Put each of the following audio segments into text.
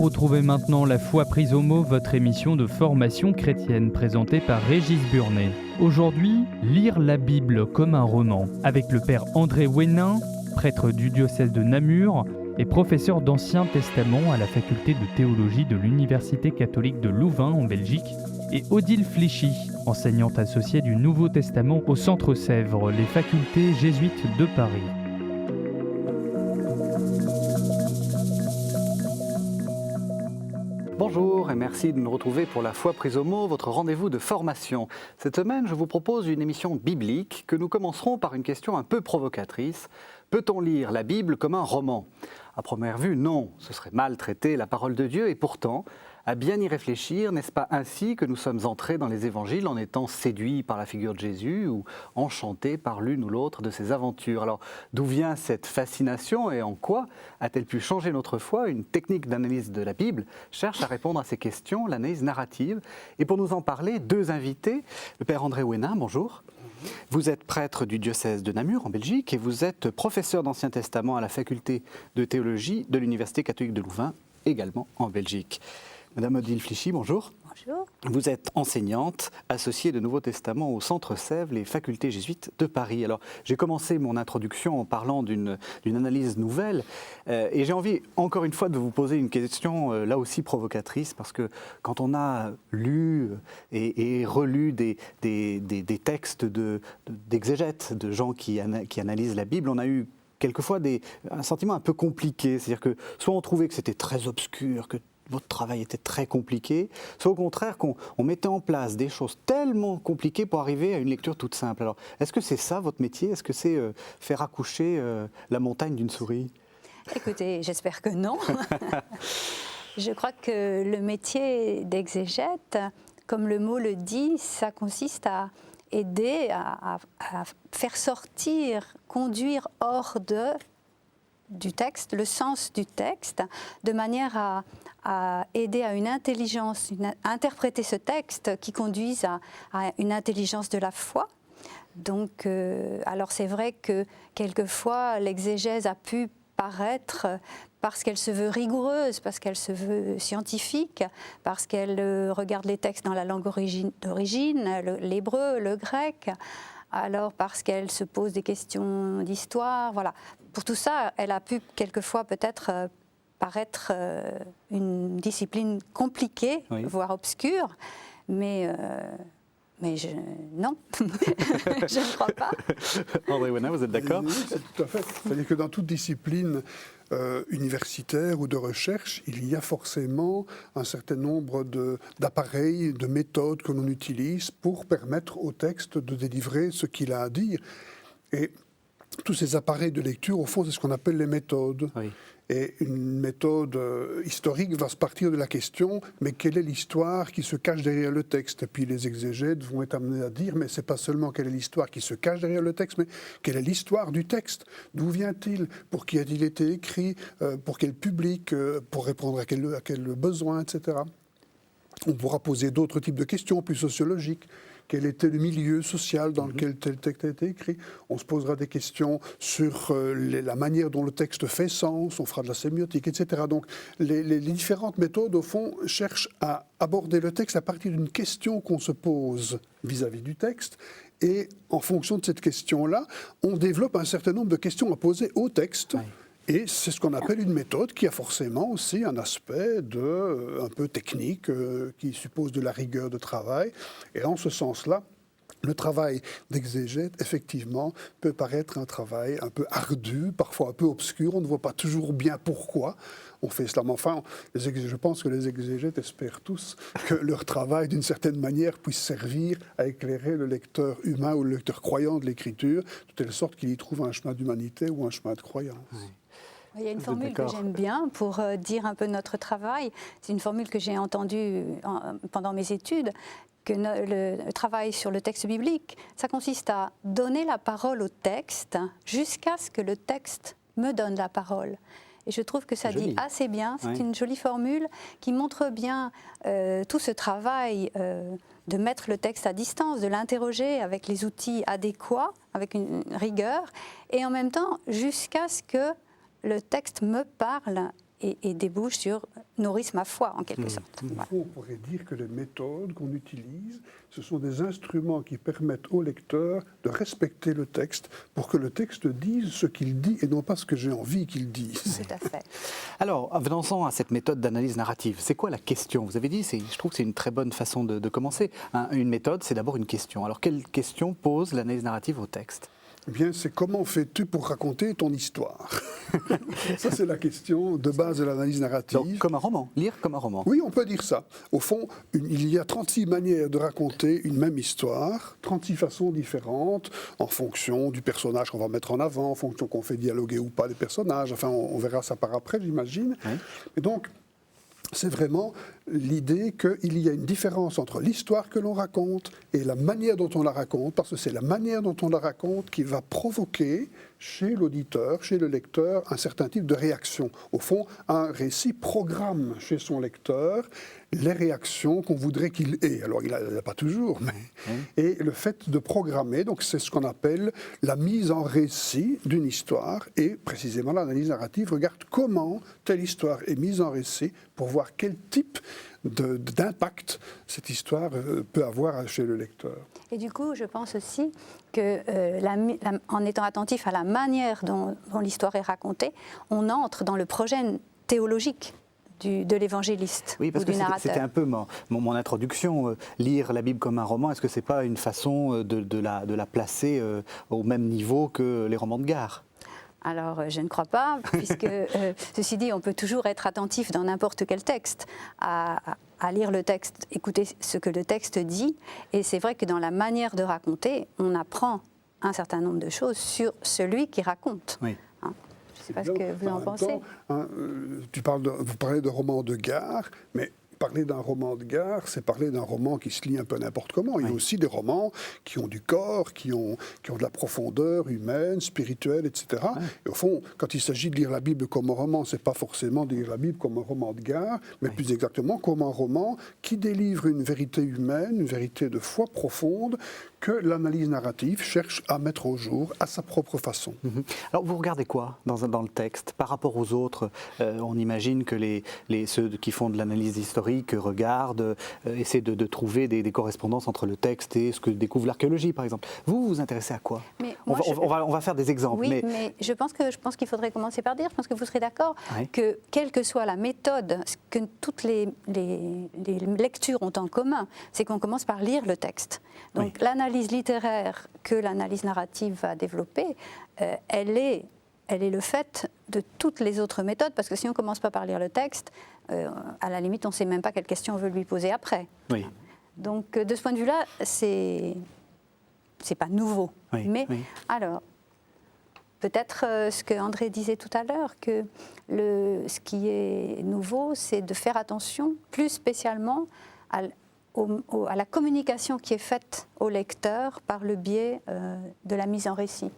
retrouvez maintenant La foi prise au mot, votre émission de formation chrétienne présentée par Régis Burnet. Aujourd'hui, lire la Bible comme un roman, avec le père André Wénin, prêtre du diocèse de Namur et professeur d'Ancien Testament à la faculté de théologie de l'Université catholique de Louvain en Belgique, et Odile Fléchy, enseignante associée du Nouveau Testament au Centre Sèvres, les facultés jésuites de Paris. Bonjour et merci de nous retrouver pour La foi prise au mot, votre rendez-vous de formation. Cette semaine, je vous propose une émission biblique que nous commencerons par une question un peu provocatrice. Peut-on lire la Bible comme un roman ? À première vue, non, ce serait mal traiter la parole de Dieu et pourtant, à bien y réfléchir, n'est-ce pas ainsi que nous sommes entrés dans les évangiles en étant séduits par la figure de Jésus ou enchantés par l'une ou l'autre de ses aventures ? Alors, d'où vient cette fascination et en quoi a-t-elle pu changer notre foi ? Une technique d'analyse de la Bible cherche à répondre à ces questions, l'analyse narrative. Et pour nous en parler, deux invités. Le père André Wénin, bonjour. Vous êtes prêtre du diocèse de Namur en Belgique et vous êtes professeur d'Ancien Testament à la faculté de théologie de l'Université catholique de Louvain, également en Belgique. Madame Odile Fléchy, bonjour. Bonjour. Vous êtes enseignante, associée de Nouveau Testament au Centre Sèvres, les facultés jésuites de Paris. Alors, j'ai commencé mon introduction en parlant d'une analyse nouvelle et j'ai envie, encore une fois, de vous poser une question là aussi provocatrice parce que quand on a lu et relu des textes d'exégètes, de gens qui analysent la Bible, on a eu quelquefois un sentiment un peu compliqué. C'est-à-dire que soit on trouvait que c'était très obscur, que votre travail était très compliqué, soit au contraire qu'on mettait en place des choses tellement compliquées pour arriver à une lecture toute simple. Alors, est-ce que c'est ça votre métier ? Est-ce que c'est faire accoucher la montagne d'une souris ? Écoutez, j'espère que non. Je crois que le métier d'exégète, comme le mot le dit, ça consiste à aider à faire sortir, conduire hors du texte, le sens du texte, de manière à aider à une intelligence, à interpréter ce texte qui conduise à une intelligence de la foi. Donc, alors c'est vrai que quelquefois l'exégèse a pu paraître, parce qu'elle se veut rigoureuse, parce qu'elle se veut scientifique, parce qu'elle regarde les textes dans la langue d'origine, l'hébreu, le grec, alors parce qu'elle se pose des questions d'histoire, voilà. Pour tout ça, elle a pu quelquefois peut-être paraître une discipline compliquée, oui, voire obscure, mais non, je ne crois pas. André Wénin, vous êtes d'accord ? Oui, c'est tout à fait. C'est-à-dire que dans toute discipline universitaire ou de recherche, il y a forcément un certain nombre d'appareils, de méthodes que l'on utilise pour permettre au texte de délivrer ce qu'il a à dire. Et tous ces appareils de lecture, au fond, c'est ce qu'on appelle les méthodes. Oui. Et une méthode historique va se partir de la question, mais quelle est l'histoire qui se cache derrière le texte ? Et puis les exégètes vont être amenés à dire, mais c'est pas seulement quelle est l'histoire qui se cache derrière le texte, mais quelle est l'histoire du texte ? D'où vient-il ? Pour qui a-t-il été écrit ? Pour quel public ? Pour répondre à quel besoin, etc. On pourra poser d'autres types de questions plus sociologiques. Quel était le milieu social dans lequel tel texte a été écrit ? On se posera des questions sur la manière dont le texte fait sens, on fera de la sémiotique, etc. Donc les différentes méthodes, au fond, cherchent à aborder le texte à partir d'une question qu'on se pose vis-à-vis du texte. Et en fonction de cette question-là, on développe un certain nombre de questions à poser au texte. Oui. Et c'est ce qu'on appelle une méthode qui a forcément aussi un aspect un peu technique, qui suppose de la rigueur de travail. Et en ce sens-là, le travail d'exégète, effectivement, peut paraître un travail un peu ardu, parfois un peu obscur. On ne voit pas toujours bien pourquoi on fait cela. Mais enfin, je pense que les exégètes espèrent tous que leur travail, d'une certaine manière, puisse servir à éclairer le lecteur humain ou le lecteur croyant de l'Écriture, de telle sorte qu'il y trouve un chemin d'humanité ou un chemin de croyance. Oui. Il y a une formule que j'aime bien pour dire un peu notre travail. C'est une formule que j'ai entendue pendant mes études, que le travail sur le texte biblique, ça consiste à donner la parole au texte jusqu'à ce que le texte me donne la parole. Et je trouve que ça dit assez bien, c'est une jolie formule qui montre bien tout ce travail de mettre le texte à distance, de l'interroger avec les outils adéquats, avec une rigueur, et en même temps jusqu'à ce que le texte me parle et débouchent sur, nourrissent ma foi en quelque sorte. Au Voilà. fond, on pourrait dire que les méthodes qu'on utilise, ce sont des instruments qui permettent au lecteur de respecter le texte pour que le texte dise ce qu'il dit et non pas ce que j'ai envie qu'il dise. Tout à fait. Alors, venons-en à cette méthode d'analyse narrative. C'est quoi la question? Vous avez dit, je trouve que c'est une très bonne façon de commencer. Une méthode, c'est d'abord une question. Alors, quelle question pose l'analyse narrative au texte? Eh bien, c'est comment fais-tu pour raconter ton histoire? Ça, c'est la question de base de l'analyse narrative. Donc, comme un roman, lire comme un roman. Oui, on peut dire ça. Au fond, il y a 36 manières de raconter une même histoire, 36 façons différentes, en fonction du personnage qu'on va mettre en avant, en fonction qu'on fait dialoguer ou pas les personnages. Enfin, on verra ça par après, j'imagine. Oui. Et donc, c'est vraiment l'idée qu'il y a une différence entre l'histoire que l'on raconte et la manière dont on la raconte, parce que c'est la manière dont on la raconte qui va provoquer chez l'auditeur, chez le lecteur, un certain type de réaction. Au fond, un récit programme chez son lecteur les réactions qu'on voudrait qu'il ait. Alors, il n'a pas toujours, mais... Et le fait de programmer, donc c'est ce qu'on appelle la mise en récit d'une histoire, et précisément l'analyse narrative regarde comment telle histoire est mise en récit pour voir quel type d'impact cette histoire peut avoir chez le lecteur. Et du coup, je pense aussi que en étant attentif à la manière dont l'histoire est racontée, on entre dans le projet théologique de l'évangéliste Oui, parce ou que du narrateur. c'était un peu mon introduction. Lire la Bible comme un roman, est-ce que ce n'est pas une façon de la placer au même niveau que les romans de gare? Alors, je ne crois pas, puisque, ceci dit, on peut toujours être attentif dans n'importe quel texte à lire le texte, écouter ce que le texte dit. Et c'est vrai que dans la manière de raconter, on apprend un certain nombre de choses sur celui qui raconte. Oui. Hein, je ne sais pas ce que vous en pensez. Vous parlez de romans de gare, mais... Parler d'un roman de gare, c'est parler d'un roman qui se lit un peu n'importe comment. Il y a aussi des romans qui ont du corps, qui ont de la profondeur humaine, spirituelle, etc. Ouais. Et au fond, quand il s'agit de lire la Bible comme un roman, c'est pas forcément de lire la Bible comme un roman de gare, mais plus exactement comme un roman qui délivre une vérité humaine, une vérité de foi profonde, que l'analyse narrative cherche à mettre au jour à sa propre façon. Alors vous regardez quoi dans le texte par rapport aux autres? On imagine que ceux qui font de l'analyse historique regardent, essaient de trouver des correspondances entre le texte et ce que découvre l'archéologie, par exemple. Vous vous intéressez à quoi? On va faire des exemples. Oui, mais je pense qu'il faudrait commencer par dire, je pense que vous serez d'accord, que quelle que soit la méthode, ce que toutes les lectures ont en commun, c'est qu'on commence par lire le texte. Donc l'analyse littéraire que l'analyse narrative va développer, elle est le fait de toutes les autres méthodes, parce que si on ne commence pas par lire le texte, à la limite, on ne sait même pas quelle question on veut lui poser après. Oui. Donc, de ce point de vue-là, c'est pas nouveau. Alors, peut-être ce que André disait tout à l'heure, que ce qui est nouveau, c'est de faire attention, plus spécialement, à la communication qui est faite au lecteur par le biais de la mise en récit.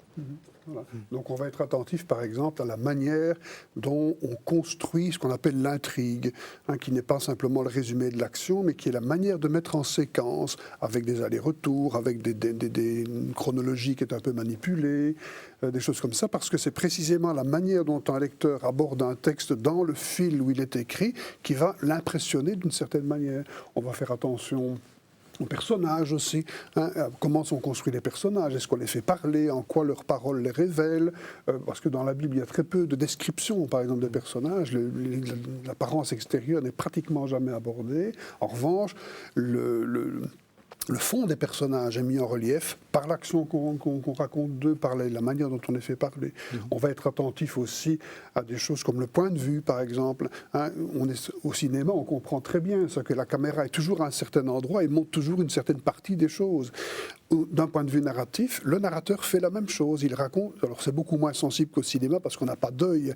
Voilà. Donc on va être attentif par exemple à la manière dont on construit ce qu'on appelle l'intrigue, qui n'est pas simplement le résumé de l'action, mais qui est la manière de mettre en séquence, avec des allers-retours, avec une chronologie qui est un peu manipulée, des choses comme ça, parce que c'est précisément la manière dont un lecteur aborde un texte dans le fil où il est écrit qui va l'impressionner d'une certaine manière. On va faire attention aux personnages aussi, comment sont construits les personnages, est-ce qu'on les fait parler, en quoi leurs paroles les révèlent, parce que dans la Bible il y a très peu de descriptions par exemple des personnages, l'apparence extérieure n'est pratiquement jamais abordée. En revanche, le fond des personnages est mis en relief par l'action qu'on raconte d'eux, par la manière dont on les fait parler. On va être attentif aussi à des choses comme le point de vue, par exemple. Au cinéma, on comprend très bien ce que la caméra est toujours à un certain endroit et montre toujours une certaine partie des choses. D'un point de vue narratif, le narrateur fait la même chose. Il raconte, alors c'est beaucoup moins sensible qu'au cinéma parce qu'on n'a pas d'œil,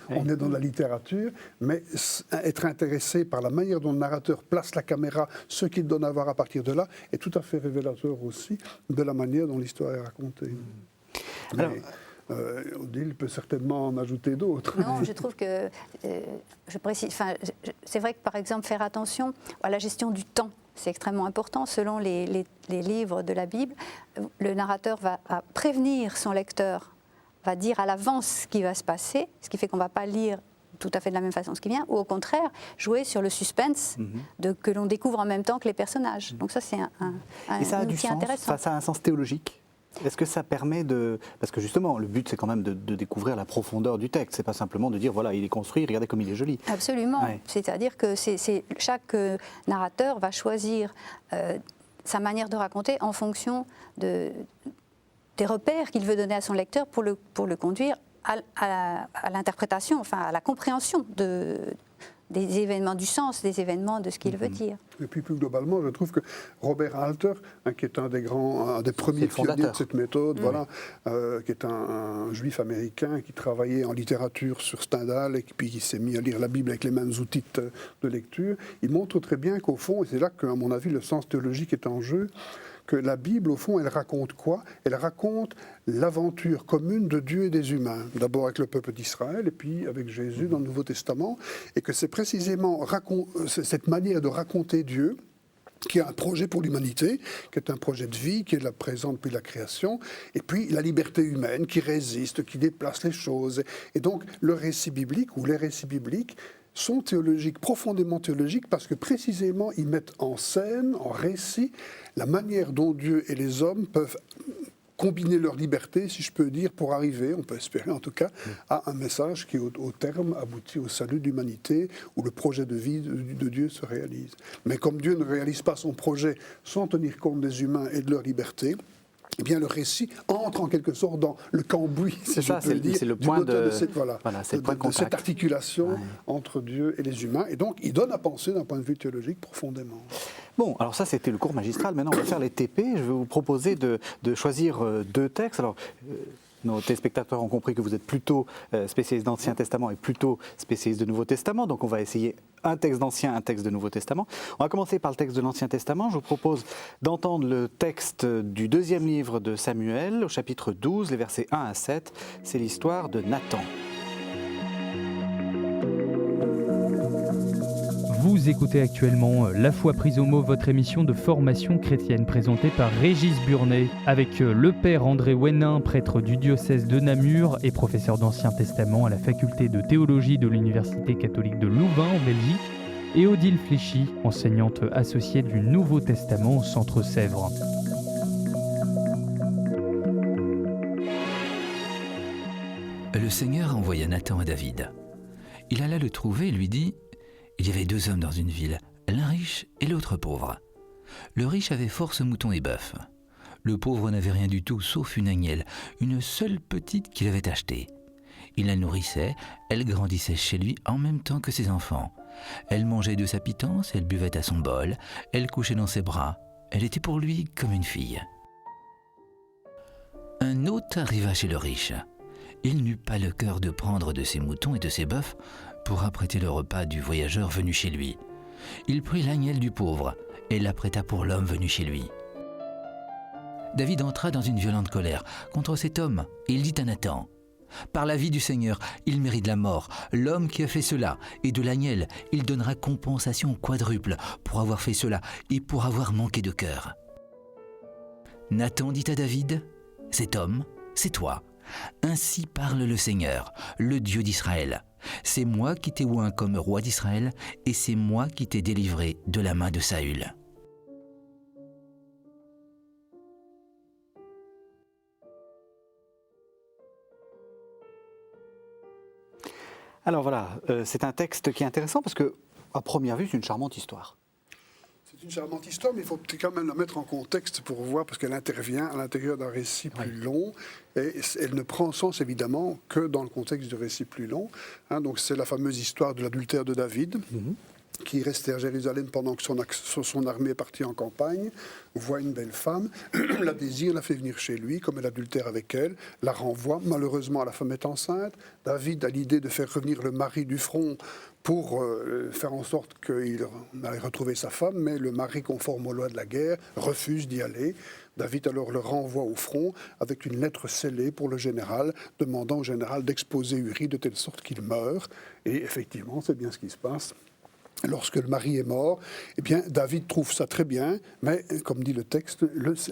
on est dans la littérature, mais être intéressé par la manière dont le narrateur place la caméra, ce qu'il donne à voir à partir de là, est tout à fait révélateur aussi de la manière dont l'histoire est racontée. Alors, Odile peut certainement en ajouter d'autres. Non, je trouve que, je précise, c'est vrai que par exemple faire attention à la gestion du temps, c'est extrêmement important. Selon les livres de la Bible, le narrateur va prévenir son lecteur, va dire à l'avance ce qui va se passer, ce qui fait qu'on ne va pas lire tout à fait de la même façon ce qui vient, ou au contraire, jouer sur le suspense que l'on découvre en même temps que les personnages. Donc ça, c'est Et ça a du outil sens, intéressant. ça a un sens théologique? Est-ce que ça permet de... Parce que justement, le but, c'est quand même de découvrir la profondeur du texte. C'est pas simplement de dire, voilà, il est construit, regardez comme il est joli. Absolument. Ouais. C'est-à-dire que chaque narrateur va choisir sa manière de raconter en fonction des repères qu'il veut donner à son lecteur pour le conduire à l'interprétation, enfin à la compréhension des événements, du sens des événements, de ce qu'il veut dire. Et puis plus globalement, je trouve que Robert Alter, qui est un des premiers pionniers de cette méthode, voilà, qui est un juif américain qui travaillait en littérature sur Stendhal et puis qui s'est mis à lire la Bible avec les mêmes outils de lecture, il montre très bien qu'au fond, et c'est là qu'à mon avis le sens théologique est en jeu, que la Bible, au fond, elle raconte quoi? Elle raconte l'aventure commune de Dieu et des humains. D'abord avec le peuple d'Israël et puis avec Jésus dans le Nouveau Testament. Et que c'est précisément cette manière de raconter Dieu qui a un projet pour l'humanité, qui est un projet de vie, qui est là présent depuis la création, et puis la liberté humaine qui résiste, qui déplace les choses. Et donc le récit biblique ou les récits bibliques sont théologiques, profondément théologiques, parce que précisément ils mettent en scène, en récit, la manière dont Dieu et les hommes peuvent combiner leur liberté, si je peux dire, pour arriver, on peut espérer en tout cas, à un message qui au terme aboutit au salut de l'humanité, où le projet de vie de Dieu se réalise. Mais comme Dieu ne réalise pas son projet sans tenir compte des humains et de leur liberté, eh bien, le récit entre en quelque sorte dans le cambouis, si je peux le dire, c'est le point de cette articulation entre Dieu et les humains. Et donc, il donne à penser d'un point de vue théologique profondément. Bon, alors ça, c'était le cours magistral. Maintenant, on va faire les TP. Je vais vous proposer de choisir deux textes. Alors, nos téléspectateurs ont compris que vous êtes plutôt spécialiste d'Ancien Testament et plutôt spécialiste de Nouveau Testament. Donc on va essayer un texte d'Ancien, un texte de Nouveau Testament. On va commencer par le texte de l'Ancien Testament. Je vous propose d'entendre le texte du deuxième livre de Samuel, au chapitre 12, les versets 1 à 7. C'est l'histoire de Nathan. Vous écoutez actuellement La foi prise au mot, votre émission de formation chrétienne présentée par Régis Burnet, avec le père André Ouénin, prêtre du diocèse de Namur et professeur d'Ancien Testament à la faculté de théologie de l'Université catholique de Louvain en Belgique, et Odile Fléchy, enseignante associée du Nouveau Testament au Centre Sèvres. Le Seigneur envoya Nathan à David. Il alla le trouver et lui dit: il y avait deux hommes dans une ville, l'un riche et l'autre pauvre. Le riche avait force moutons et bœufs. Le pauvre n'avait rien du tout sauf une agnelle, une seule petite qu'il avait achetée. Il la nourrissait, elle grandissait chez lui en même temps que ses enfants. Elle mangeait de sa pitance, elle buvait à son bol, elle couchait dans ses bras. Elle était pour lui comme une fille. Un hôte arriva chez le riche. Il n'eut pas le cœur de prendre de ses moutons et de ses bœufs pour apprêter le repas du voyageur venu chez lui. Il prit l'agnelle du pauvre et l'apprêta pour l'homme venu chez lui. David entra dans une violente colère contre cet homme et il dit à Nathan: par la vie du Seigneur, il mérite la mort. L'homme qui a fait cela, et de l'agnelle, il donnera compensation quadruple pour avoir fait cela et pour avoir manqué de cœur. Nathan dit à David: cet homme, c'est toi. Ainsi parle le Seigneur, le Dieu d'Israël. C'est moi qui t'ai oint comme roi d'Israël, et c'est moi qui t'ai délivré de la main de Saül. Alors voilà, c'est un texte qui est intéressant parce que, à première vue, c'est une charmante histoire. C'est une charmante histoire, mais il faut quand même la mettre en contexte pour voir, parce qu'elle intervient à l'intérieur d'un récit plus long, et elle ne prend sens évidemment que dans le contexte du récit plus long. Donc c'est la fameuse histoire de l'adultère de David, qui restait à Jérusalem pendant que son armée est partie en campagne, voit une belle femme, la désire, la fait venir chez lui, comme elle adultère avec elle, la renvoie. Malheureusement, la femme est enceinte. David a l'idée de faire revenir le mari du front pour faire en sorte qu'il aille retrouver sa femme, mais le mari, conforme aux lois de la guerre, refuse d'y aller. David alors le renvoie au front avec une lettre scellée pour le général, demandant au général d'exposer Uri de telle sorte qu'il meure. Et effectivement, c'est bien ce qui se passe. lorsque le mari est mort, eh bien, David trouve ça très bien, mais, comme dit le texte,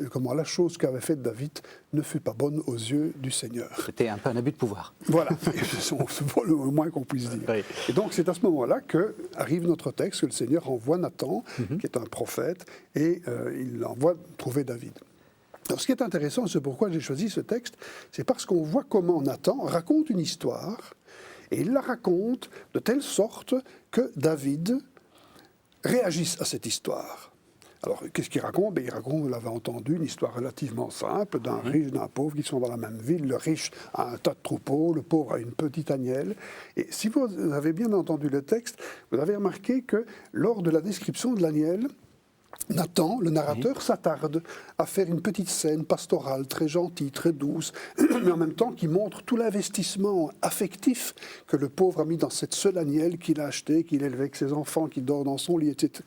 comment la chose qu'avait faite David ne fut pas bonne aux yeux du Seigneur. C'était un peu un abus de pouvoir. Voilà, c'est le moins qu'on puisse dire. Oui. Et donc, c'est à ce moment-là qu'arrive notre texte, que le Seigneur envoie Nathan, qui est un prophète, et il l'envoie trouver David. Alors, ce qui est intéressant, c'est pourquoi j'ai choisi ce texte, c'est parce qu'on voit comment Nathan raconte une histoire, et il la raconte de telle sorte que David réagisse à cette histoire. Alors, qu'est-ce qu'il raconte? Il raconte, vous l'avez entendu, une histoire relativement simple d'un riche, d'un pauvre qui sont dans la même ville. Le riche a un tas de troupeaux, le pauvre a une petite agnelle. Et si vous avez bien entendu le texte, vous avez remarqué que lors de la description de l'agnelle, Nathan, le narrateur, s'attarde à faire une petite scène pastorale très gentille, très douce, mais en même temps qui montre tout l'investissement affectif que le pauvre a mis dans cette seule agnelle qu'il a achetée, qu'il élevait avec ses enfants, qu'il dort dans son lit, etc.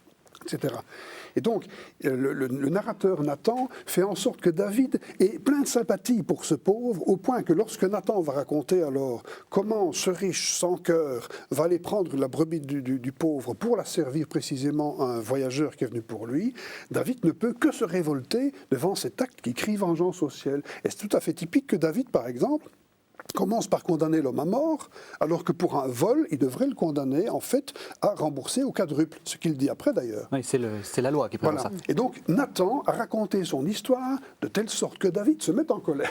Et donc, le narrateur Nathan fait en sorte que David est plein de sympathie pour ce pauvre, au point que lorsque Nathan va raconter alors comment ce riche sans cœur va aller prendre la brebis du pauvre pour la servir précisément à un voyageur qui est venu pour lui, David ne peut que se révolter devant cet acte qui crie vengeance au ciel. Et c'est tout à fait typique que David, par exemple, commence par condamner l'homme à mort, alors que pour un vol, il devrait le condamner, en fait, à rembourser au quadruple, ce qu'il dit après d'ailleurs. Oui, c'est la loi qui prévoit ça. Et donc, Nathan a raconté son histoire de telle sorte que David se met en colère.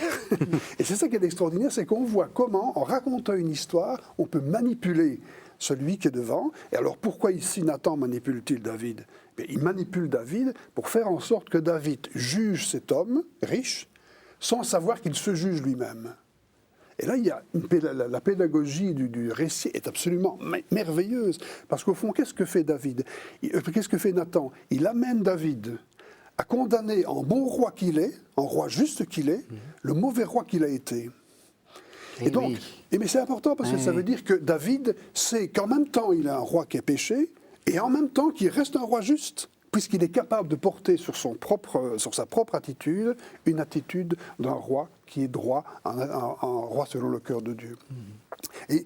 Et c'est ça qui est extraordinaire, c'est qu'on voit comment, en racontant une histoire, on peut manipuler celui qui est devant. Et alors, pourquoi ici Nathan manipule-t-il David? Il manipule David pour faire en sorte que David juge cet homme riche, sans savoir qu'il se juge lui-même. Et là, il y a la pédagogie du récit est absolument merveilleuse. Parce qu'au fond, qu'est-ce que fait David? Qu'est-ce que fait Nathan? Il amène David à condamner en bon roi qu'il est, en roi juste qu'il est, le mauvais roi qu'il a été. Et donc, mais c'est important parce que ça veut dire que David sait qu'en même temps, il a un roi qui est péché, et en même temps qu'il reste un roi juste, puisqu'il est capable de porter sur sa propre attitude, une attitude d'un roi qui est droit, un roi selon le cœur de Dieu. Et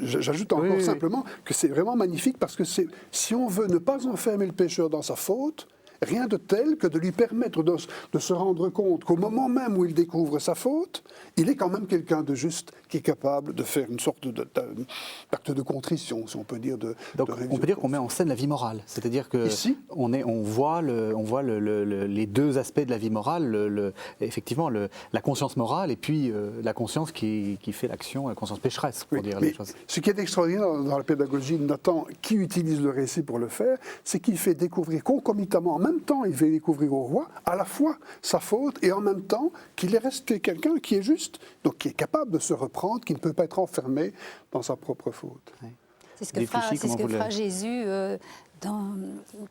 j'ajoute encore simplement que c'est vraiment magnifique parce que si on veut ne pas enfermer le pécheur dans sa faute, rien de tel que de lui permettre de se rendre compte qu'au moment même où il découvre sa faute, il est quand même quelqu'un de juste qui est capable de faire une sorte d'acte de contrition, si on peut dire. Donc on peut dire qu'on met en scène la vie morale, c'est-à-dire que on voit les deux aspects de la vie morale, effectivement la conscience morale et puis la conscience qui fait l'action, la conscience pécheresse, pour dire les choses. Ce qui est extraordinaire dans la pédagogie de Nathan, qui utilise le récit pour le faire, c'est qu'il fait découvrir concomitamment, en même temps, il fait découvrir au roi à la fois sa faute et en même temps qu'il est resté quelqu'un qui est juste, donc qui est capable de se reprendre, qui ne peut pas être enfermé dans sa propre faute. Oui. C'est ce que fera Jésus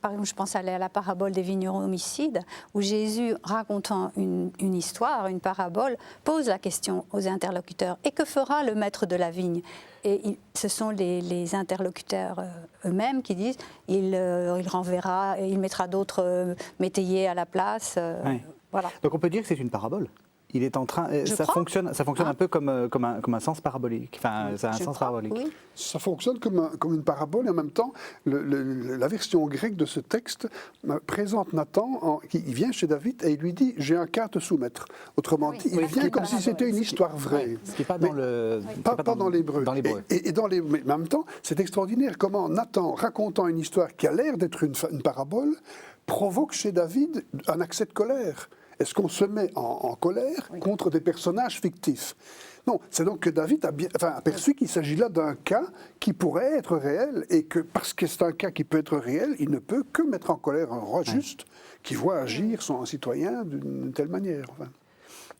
par exemple, je pense à la parabole des vignerons homicides, où Jésus, racontant une histoire, une parabole, pose la question aux interlocuteurs. Et que fera le maître de la vigne? Et ce sont les interlocuteurs eux-mêmes qui disent il renverra, il mettra d'autres métayers à la place. Voilà. Donc on peut dire que c'est une parabole. Il est en train, ça fonctionne un peu comme un sens parabolique. Enfin, c'est un sens parabolique. Oui. Ça fonctionne comme une parabole et en même temps, la version grecque de ce texte présente Nathan, il vient chez David et il lui dit « j'ai un cas à te soumettre ». Autrement dit, il vient comme si c'était une histoire vraie. Ce qui n'est pas dans le... Pas dans l'hébreu. Mais en même temps, c'est extraordinaire comment Nathan, racontant une histoire qui a l'air d'être une parabole, provoque chez David un accès de colère. Est-ce qu'on se met en colère contre des personnages fictifs? Non, c'est donc que David a aperçu qu'il s'agit là d'un cas qui pourrait être réel et que parce que c'est un cas qui peut être réel, il ne peut que mettre en colère un roi juste qui voit agir son citoyen d'une telle manière. Enfin.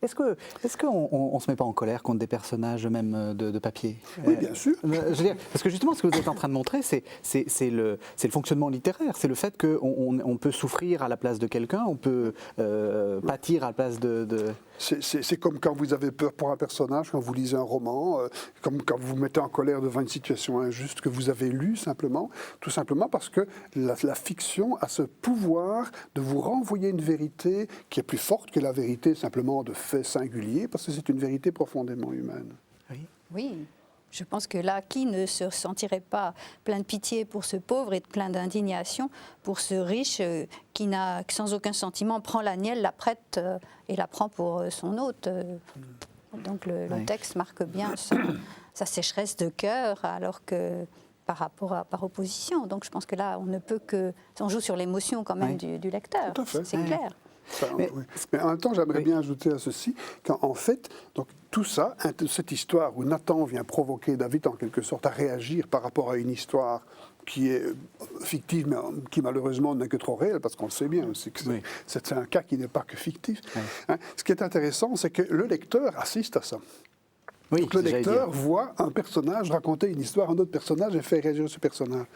Est-ce qu'on ne se met pas en colère contre des personnages même de papier? Oui, bien sûr. Je veux dire, parce que justement, ce que vous êtes en train de montrer, c'est le fonctionnement littéraire. C'est le fait qu'on peut souffrir à la place de quelqu'un, on peut pâtir à la place de... C'est comme quand vous avez peur pour un personnage, quand vous lisez un roman, comme quand vous vous mettez en colère devant une situation injuste que vous avez lue simplement, tout simplement parce que la fiction a ce pouvoir de vous renvoyer une vérité qui est plus forte que la vérité simplement de faits singuliers, parce que c'est une vérité profondément humaine. Oui. Je pense que là, qui ne se sentirait pas plein de pitié pour ce pauvre et plein d'indignation pour ce riche qui n'a, sans aucun sentiment, prend la nielle, la prête et la prend pour son hôte. Donc le texte marque bien sa sécheresse de cœur, alors que par opposition. Donc je pense que là, on ne peut que... On joue sur l'émotion quand même du lecteur, c'est clair. Enfin, mais en même temps, j'aimerais bien ajouter à ceci qu'en fait, donc, tout ça, cette histoire où Nathan vient provoquer David en quelque sorte à réagir par rapport à une histoire qui est fictive, mais qui malheureusement n'est que trop réelle, parce qu'on le sait bien, c'est un cas qui n'est pas que fictif. Hein, ce qui est intéressant, c'est que le lecteur assiste à ça. Oui, donc le lecteur voit un personnage raconter une histoire à un autre personnage et faire réagir ce personnage.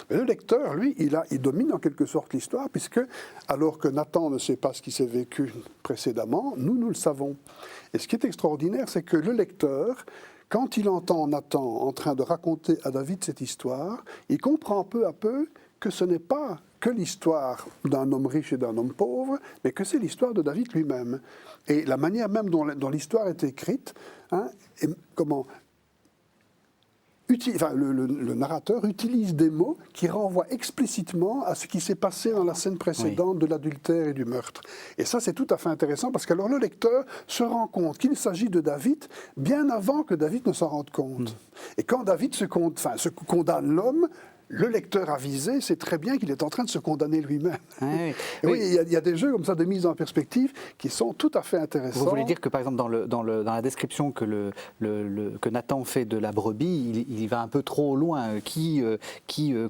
Mais le lecteur, lui, il domine en quelque sorte l'histoire, puisque alors que Nathan ne sait pas ce qui s'est vécu précédemment, nous le savons. Et ce qui est extraordinaire, c'est que le lecteur, quand il entend Nathan en train de raconter à David cette histoire, il comprend peu à peu que ce n'est pas que l'histoire d'un homme riche et d'un homme pauvre, mais que c'est l'histoire de David lui-même. Et la manière même dont l'histoire est écrite, hein, le narrateur utilise des mots qui renvoient explicitement à ce qui s'est passé dans la scène précédente de l'adultère et du meurtre. Et ça, c'est tout à fait intéressant, parce que alors le lecteur se rend compte qu'il s'agit de David bien avant que David ne s'en rende compte. Et quand David se condamne l'homme, le lecteur avisé sait très bien qu'il est en train de se condamner lui-même. Oui, il y a des jeux comme ça de mise en perspective qui sont tout à fait intéressants. Vous voulez dire que par exemple dans la description que Nathan fait de la brebis, il va un peu trop loin. Qui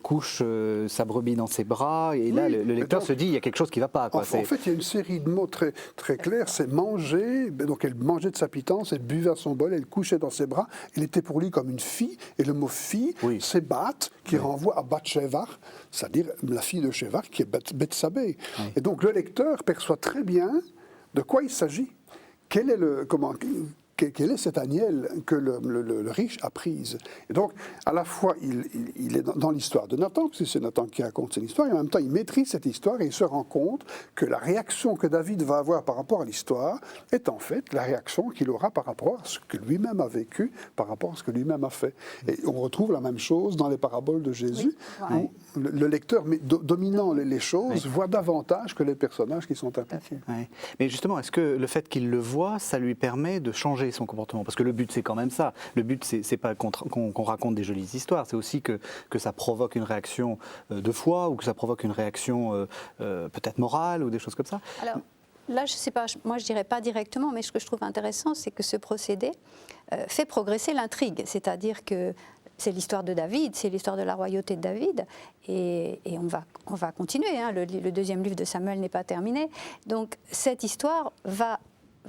couche sa brebis dans ses bras, et là le lecteur se dit il y a quelque chose qui ne va pas. Quoi. En fait, il y a une série de mots très, très clairs. C'est manger, donc elle mangeait de sa pitance, elle buvait à son bol, elle couchait dans ses bras. Il était pour lui comme une fille, et le mot fille, c'est Bat, qui renvoie à Bathsheba, c'est-à-dire la fille de Sheva, qui est Bethsabée. Et donc le lecteur perçoit très bien de quoi il s'agit. Quel est cet agnelle que le riche a prise. Et donc, à la fois, il est dans l'histoire de Nathan, parce que c'est Nathan qui raconte cette histoire, et en même temps, il maîtrise cette histoire et il se rend compte que la réaction que David va avoir par rapport à l'histoire est en fait la réaction qu'il aura par rapport à ce que lui-même a vécu, par rapport à ce que lui-même a fait. Et on retrouve la même chose dans les paraboles de Jésus, où le lecteur, dominant les choses, voit davantage que les personnages qui sont impliqués. Mais justement, est-ce que le fait qu'il le voit, ça lui permet de changer son comportement? Parce que le but, c'est quand même ça. Le but, c'est pas qu'on raconte des jolies histoires, c'est aussi que ça provoque une réaction de foi, ou que ça provoque une réaction peut-être morale, ou des choses comme ça. Alors, là, je ne sais pas, moi je ne dirais pas directement, mais ce que je trouve intéressant, c'est que ce procédé fait progresser l'intrigue. C'est-à-dire que c'est l'histoire de David, c'est l'histoire de la royauté de David, et on va continuer. Hein. Le deuxième livre de Samuel n'est pas terminé. Donc cette histoire va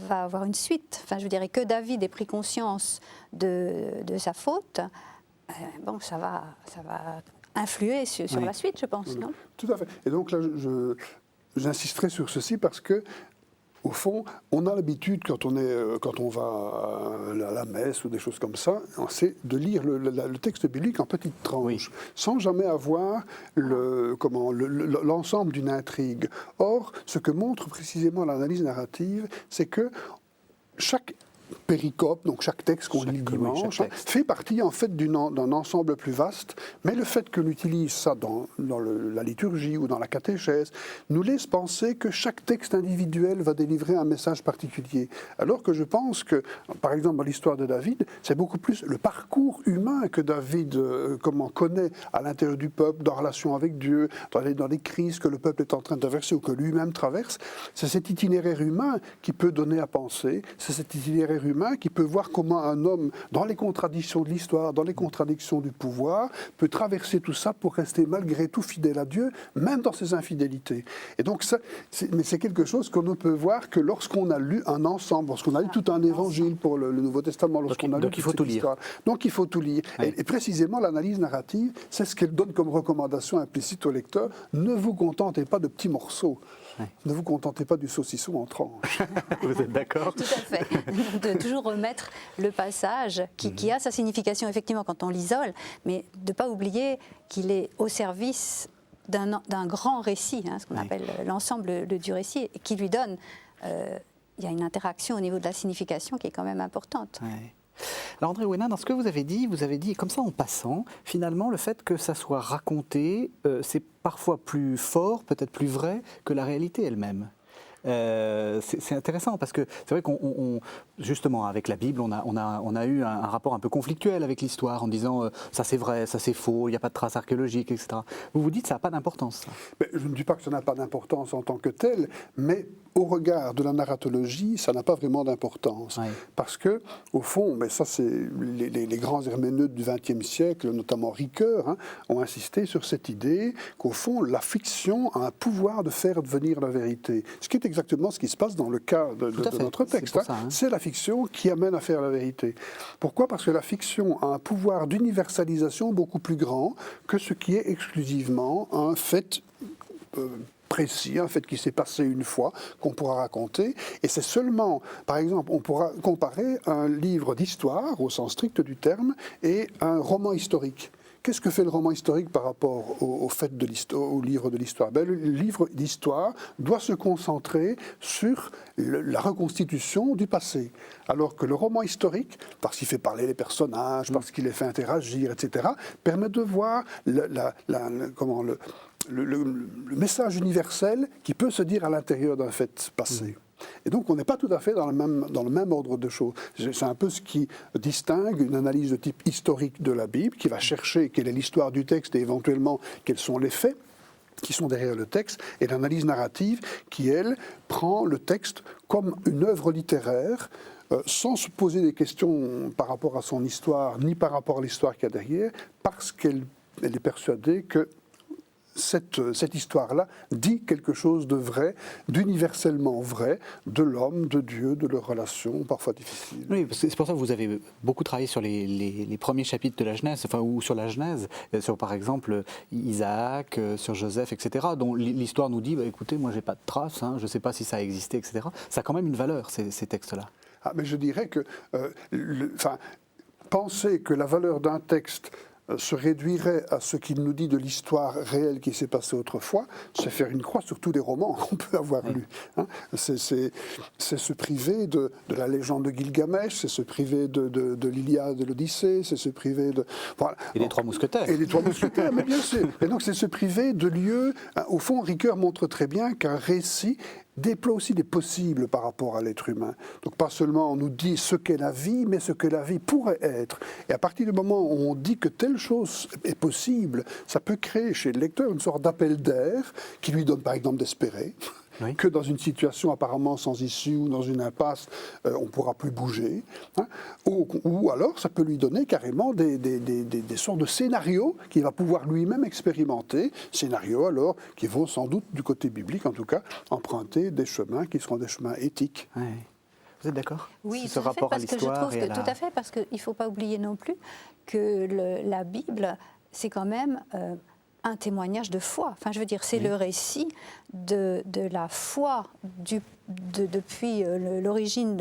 avoir une suite. Enfin, je dirais que David ait pris conscience de sa faute. Bon, ça va influer sur la suite, je pense, non ? Tout à fait. Et donc là, j'insisterai sur ceci parce que, au fond, on a l'habitude, quand on va à la messe ou des choses comme ça, c'est de lire le texte biblique en petites tranches, sans jamais avoir l'ensemble d'une intrigue. Or, ce que montre précisément l'analyse narrative, c'est que chaque péricope, donc chaque texte qu'on lit le dimanche, fait partie en fait d'un ensemble plus vaste, mais le fait que l'on utilise ça dans la liturgie ou dans la catéchèse nous laisse penser que chaque texte individuel va délivrer un message particulier. Alors que je pense que, par exemple, dans l'histoire de David, c'est beaucoup plus le parcours humain que David connaît à l'intérieur du peuple, dans relation avec Dieu, dans les crises que le peuple est en train de traverser ou que lui-même traverse. C'est cet itinéraire humain qui peut donner à penser, c'est cet itinéraire humain qui peut voir comment un homme, dans les contradictions de l'histoire, dans les contradictions du pouvoir, peut traverser tout ça pour rester malgré tout fidèle à Dieu, même dans ses infidélités. Et donc ça, c'est quelque chose qu'on ne peut voir que lorsqu'on a lu un ensemble, lorsqu'on a lu tout un évangile pour le Nouveau Testament, lorsqu'on a lu toute cette histoire. Donc il faut tout lire. Et précisément, l'analyse narrative, c'est ce qu'elle donne comme recommandation implicite au lecteur. Ne vous contentez pas de petits morceaux. Ne vous contentez pas du saucisson en tranches. Vous êtes d'accord? Tout à fait. De toujours remettre le passage qui a sa signification effectivement quand on l'isole, mais de ne pas oublier qu'il est au service d'un grand récit, ce qu'on appelle l'ensemble du récit, et qui lui donne, il y a une interaction au niveau de la signification qui est quand même importante. Alors André Ouénin, dans ce que vous avez dit comme ça en passant, finalement le fait que ça soit raconté, c'est parfois plus fort, peut-être plus vrai que la réalité elle-même. C'est intéressant parce que c'est vrai qu'on justement avec la Bible on a eu un rapport un peu conflictuel avec l'histoire en disant ça c'est vrai, ça c'est faux, il n'y a pas de traces archéologiques, etc. Vous vous dites ça n'a pas d'importance. Mais je ne dis pas que ça n'a pas d'importance en tant que tel, mais au regard de la narratologie, ça n'a pas vraiment d'importance. Ouais. Parce que, au fond, mais ça c'est les grands herméneutes du XXe siècle, notamment Ricoeur, ont insisté sur cette idée qu'au fond, la fiction a un pouvoir de faire devenir la vérité. Ce qui est exactement ce qui se passe dans le cas de notre texte. C'est la fiction qui amène à faire la vérité. Pourquoi ? Parce que la fiction a un pouvoir d'universalisation beaucoup plus grand que ce qui est exclusivement un fait précis, un fait qui s'est passé une fois, qu'on pourra raconter. Et c'est seulement, par exemple, on pourra comparer un livre d'histoire, au sens strict du terme, et un roman historique. Qu'est-ce que fait le roman historique par rapport au livre de l'histoire ? Le livre d'histoire doit se concentrer sur la reconstitution du passé. Alors que le roman historique, parce qu'il fait parler les personnages, parce qu'il les fait interagir, etc., permet de voir le message universel qui peut se dire à l'intérieur d'un fait passé. Et donc on n'est pas tout à fait dans le même ordre de choses. C'est un peu ce qui distingue une analyse de type historique de la Bible, qui va chercher quelle est l'histoire du texte et éventuellement quels sont les faits qui sont derrière le texte, et l'analyse narrative qui, elle, prend le texte comme une œuvre littéraire, sans se poser des questions par rapport à son histoire, ni par rapport à l'histoire qu'il y a derrière, parce qu'elle est persuadée que cette histoire-là dit quelque chose de vrai, d'universellement vrai, de l'homme, de Dieu, de leurs relations, parfois difficiles. Oui, c'est pour ça que vous avez beaucoup travaillé sur les premiers chapitres de la Genèse, ou sur la Genèse, sur par exemple Isaac, sur Joseph, etc., dont l'histoire nous dit, écoutez, moi j'ai pas de traces, je ne sais pas si ça a existé, etc. Ça a quand même une valeur, ces textes-là. Mais je dirais que penser que la valeur d'un texte se réduirait à ce qu'il nous dit de l'histoire réelle qui s'est passée autrefois, c'est faire une croix sur tous les romans qu'on peut avoir lus. C'est se priver de la légende de Gilgamesh, c'est se priver de l'Iliade, de l'Odyssée, c'est se priver de... Voilà. Et les Trois Mousquetaires. Et les Trois Mousquetaires, mais bien sûr. Et donc c'est se priver de lieux... Au fond, Ricoeur montre très bien qu'un récit déploie aussi des possibles par rapport à l'être humain. Donc pas seulement on nous dit ce qu'est la vie, mais ce que la vie pourrait être. Et à partir du moment où on dit que telle chose est possible, ça peut créer chez le lecteur une sorte d'appel d'air qui lui donne par exemple d'espérer. Oui. Que dans une situation apparemment sans issue ou dans une impasse, on ne pourra plus bouger. Ou alors, ça peut lui donner carrément des sortes de scénarios qu'il va pouvoir lui-même expérimenter. Scénarios, alors, qui vont sans doute, du côté biblique en tout cas, emprunter des chemins qui seront des chemins éthiques. Oui. Vous êtes d'accord ? Oui, ce rapport à l'histoire tout à fait, parce qu'il ne faut pas oublier non plus que la Bible, c'est quand même... un témoignage de foi. Enfin, je veux dire, c'est le récit de la foi depuis l'origine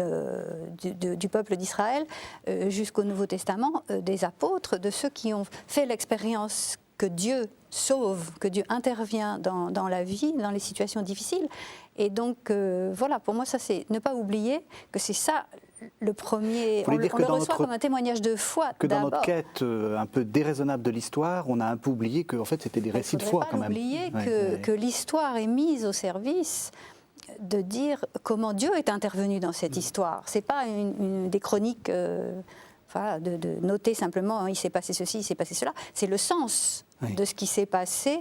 du peuple d'Israël jusqu'au Nouveau Testament, des apôtres, de ceux qui ont fait l'expérience que Dieu sauve, que Dieu intervient dans la vie, dans les situations difficiles. Et donc, voilà, pour moi, ça, c'est ne pas oublier que c'est ça le premier, on le reçoit comme un témoignage de foi. Que dans notre quête un peu déraisonnable de l'histoire, on a un peu oublié que en fait, c'était des récits de foi quand même. Il ne faut pas oublier que l'histoire est mise au service de dire comment Dieu est intervenu dans cette histoire. Ce n'est pas des chroniques, de noter simplement il s'est passé ceci, il s'est passé cela. C'est le sens de ce qui s'est passé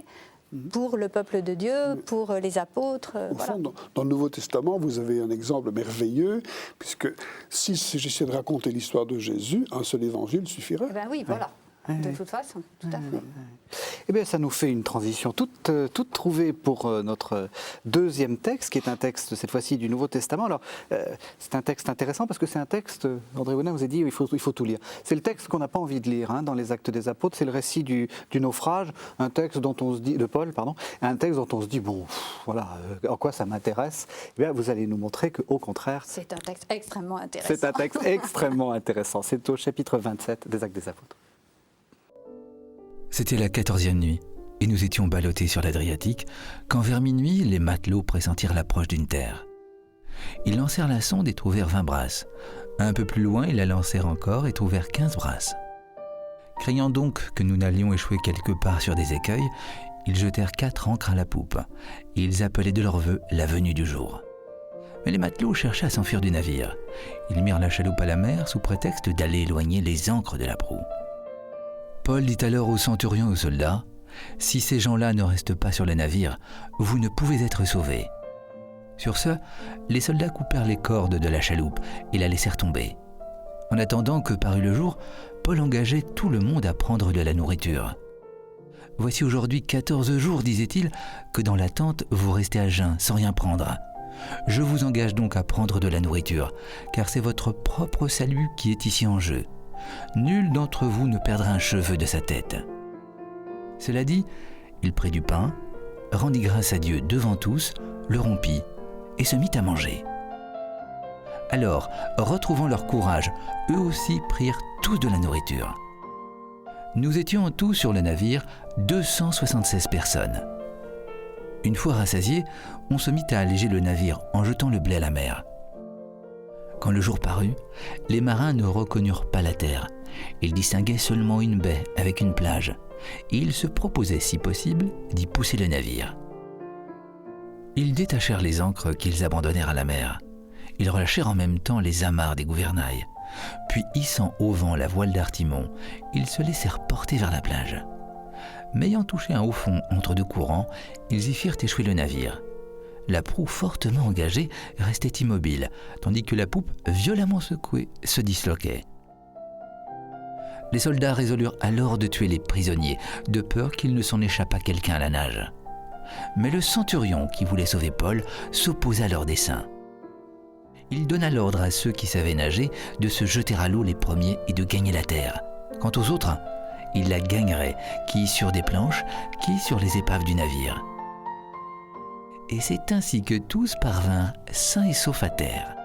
pour le peuple de Dieu, pour les apôtres. Au fond, dans le Nouveau Testament, vous avez un exemple merveilleux, puisque si j'essaie de raconter l'histoire de Jésus, un seul évangile suffirait. Eh bien oui, voilà. De toute façon, tout à fait. Eh bien, ça nous fait une transition toute trouvée pour notre deuxième texte, qui est un texte, cette fois-ci, du Nouveau Testament. Alors, c'est un texte intéressant parce que c'est un texte, André Ouénin vous a dit, il faut tout lire. C'est le texte qu'on n'a pas envie de lire dans les Actes des Apôtres, c'est le récit du naufrage, un texte dont on se dit, de Paul, pardon, un texte dont on se dit, bon, voilà, en quoi ça m'intéresse ? Eh bien, vous allez nous montrer qu'au contraire... C'est un texte extrêmement intéressant. C'est un texte extrêmement intéressant. C'est au chapitre 27 des Actes des Apôtres. C'était la 14e nuit, et nous étions ballottés sur l'Adriatique, quand vers minuit, les matelots pressentirent l'approche d'une terre. Ils lancèrent la sonde et trouvèrent 20 brasses. Un peu plus loin, ils la lancèrent encore et trouvèrent 15 brasses. Craignant donc que nous n'allions échouer quelque part sur des écueils, ils jetèrent 4 ancres à la poupe. Et ils appelaient de leur vœu la venue du jour. Mais les matelots cherchaient à s'enfuir du navire. Ils mirent la chaloupe à la mer sous prétexte d'aller éloigner les ancres de la proue. Paul dit alors aux centurions et aux soldats, « Si ces gens-là ne restent pas sur le navire, vous ne pouvez être sauvés. » Sur ce, les soldats coupèrent les cordes de la chaloupe et la laissèrent tomber. En attendant que parût le jour, Paul engageait tout le monde à prendre de la nourriture. « Voici aujourd'hui 14 jours, disait-il, que dans la tente vous restez à jeun sans rien prendre. Je vous engage donc à prendre de la nourriture, car c'est votre propre salut qui est ici en jeu. Nul d'entre vous ne perdra un cheveu de sa tête. » Cela dit, il prit du pain, rendit grâce à Dieu devant tous, le rompit et se mit à manger. Alors, retrouvant leur courage, eux aussi prirent tous de la nourriture. Nous étions en tout sur le navire 276 personnes. Une fois rassasiés, on se mit à alléger le navire en jetant le blé à la mer. Quand le jour parut, les marins ne reconnurent pas la terre. Ils distinguaient seulement une baie avec une plage. Et ils se proposaient, si possible, d'y pousser le navire. Ils détachèrent les ancres qu'ils abandonnèrent à la mer. Ils relâchèrent en même temps les amarres des gouvernails. Puis, hissant au vent la voile d'artimon, ils se laissèrent porter vers la plage. Mais ayant touché un haut fond entre deux courants, ils y firent échouer le navire. La proue fortement engagée restait immobile, tandis que la poupe, violemment secouée, se disloquait. Les soldats résolurent alors de tuer les prisonniers, de peur qu'il ne s'en échappât quelqu'un à la nage. Mais le centurion qui voulait sauver Paul s'opposa à leur dessein. Il donna l'ordre à ceux qui savaient nager de se jeter à l'eau les premiers et de gagner la terre. Quant aux autres, ils la gagneraient, qui sur des planches, qui sur les épaves du navire. Et c'est ainsi que tous parvinrent sains et saufs à terre.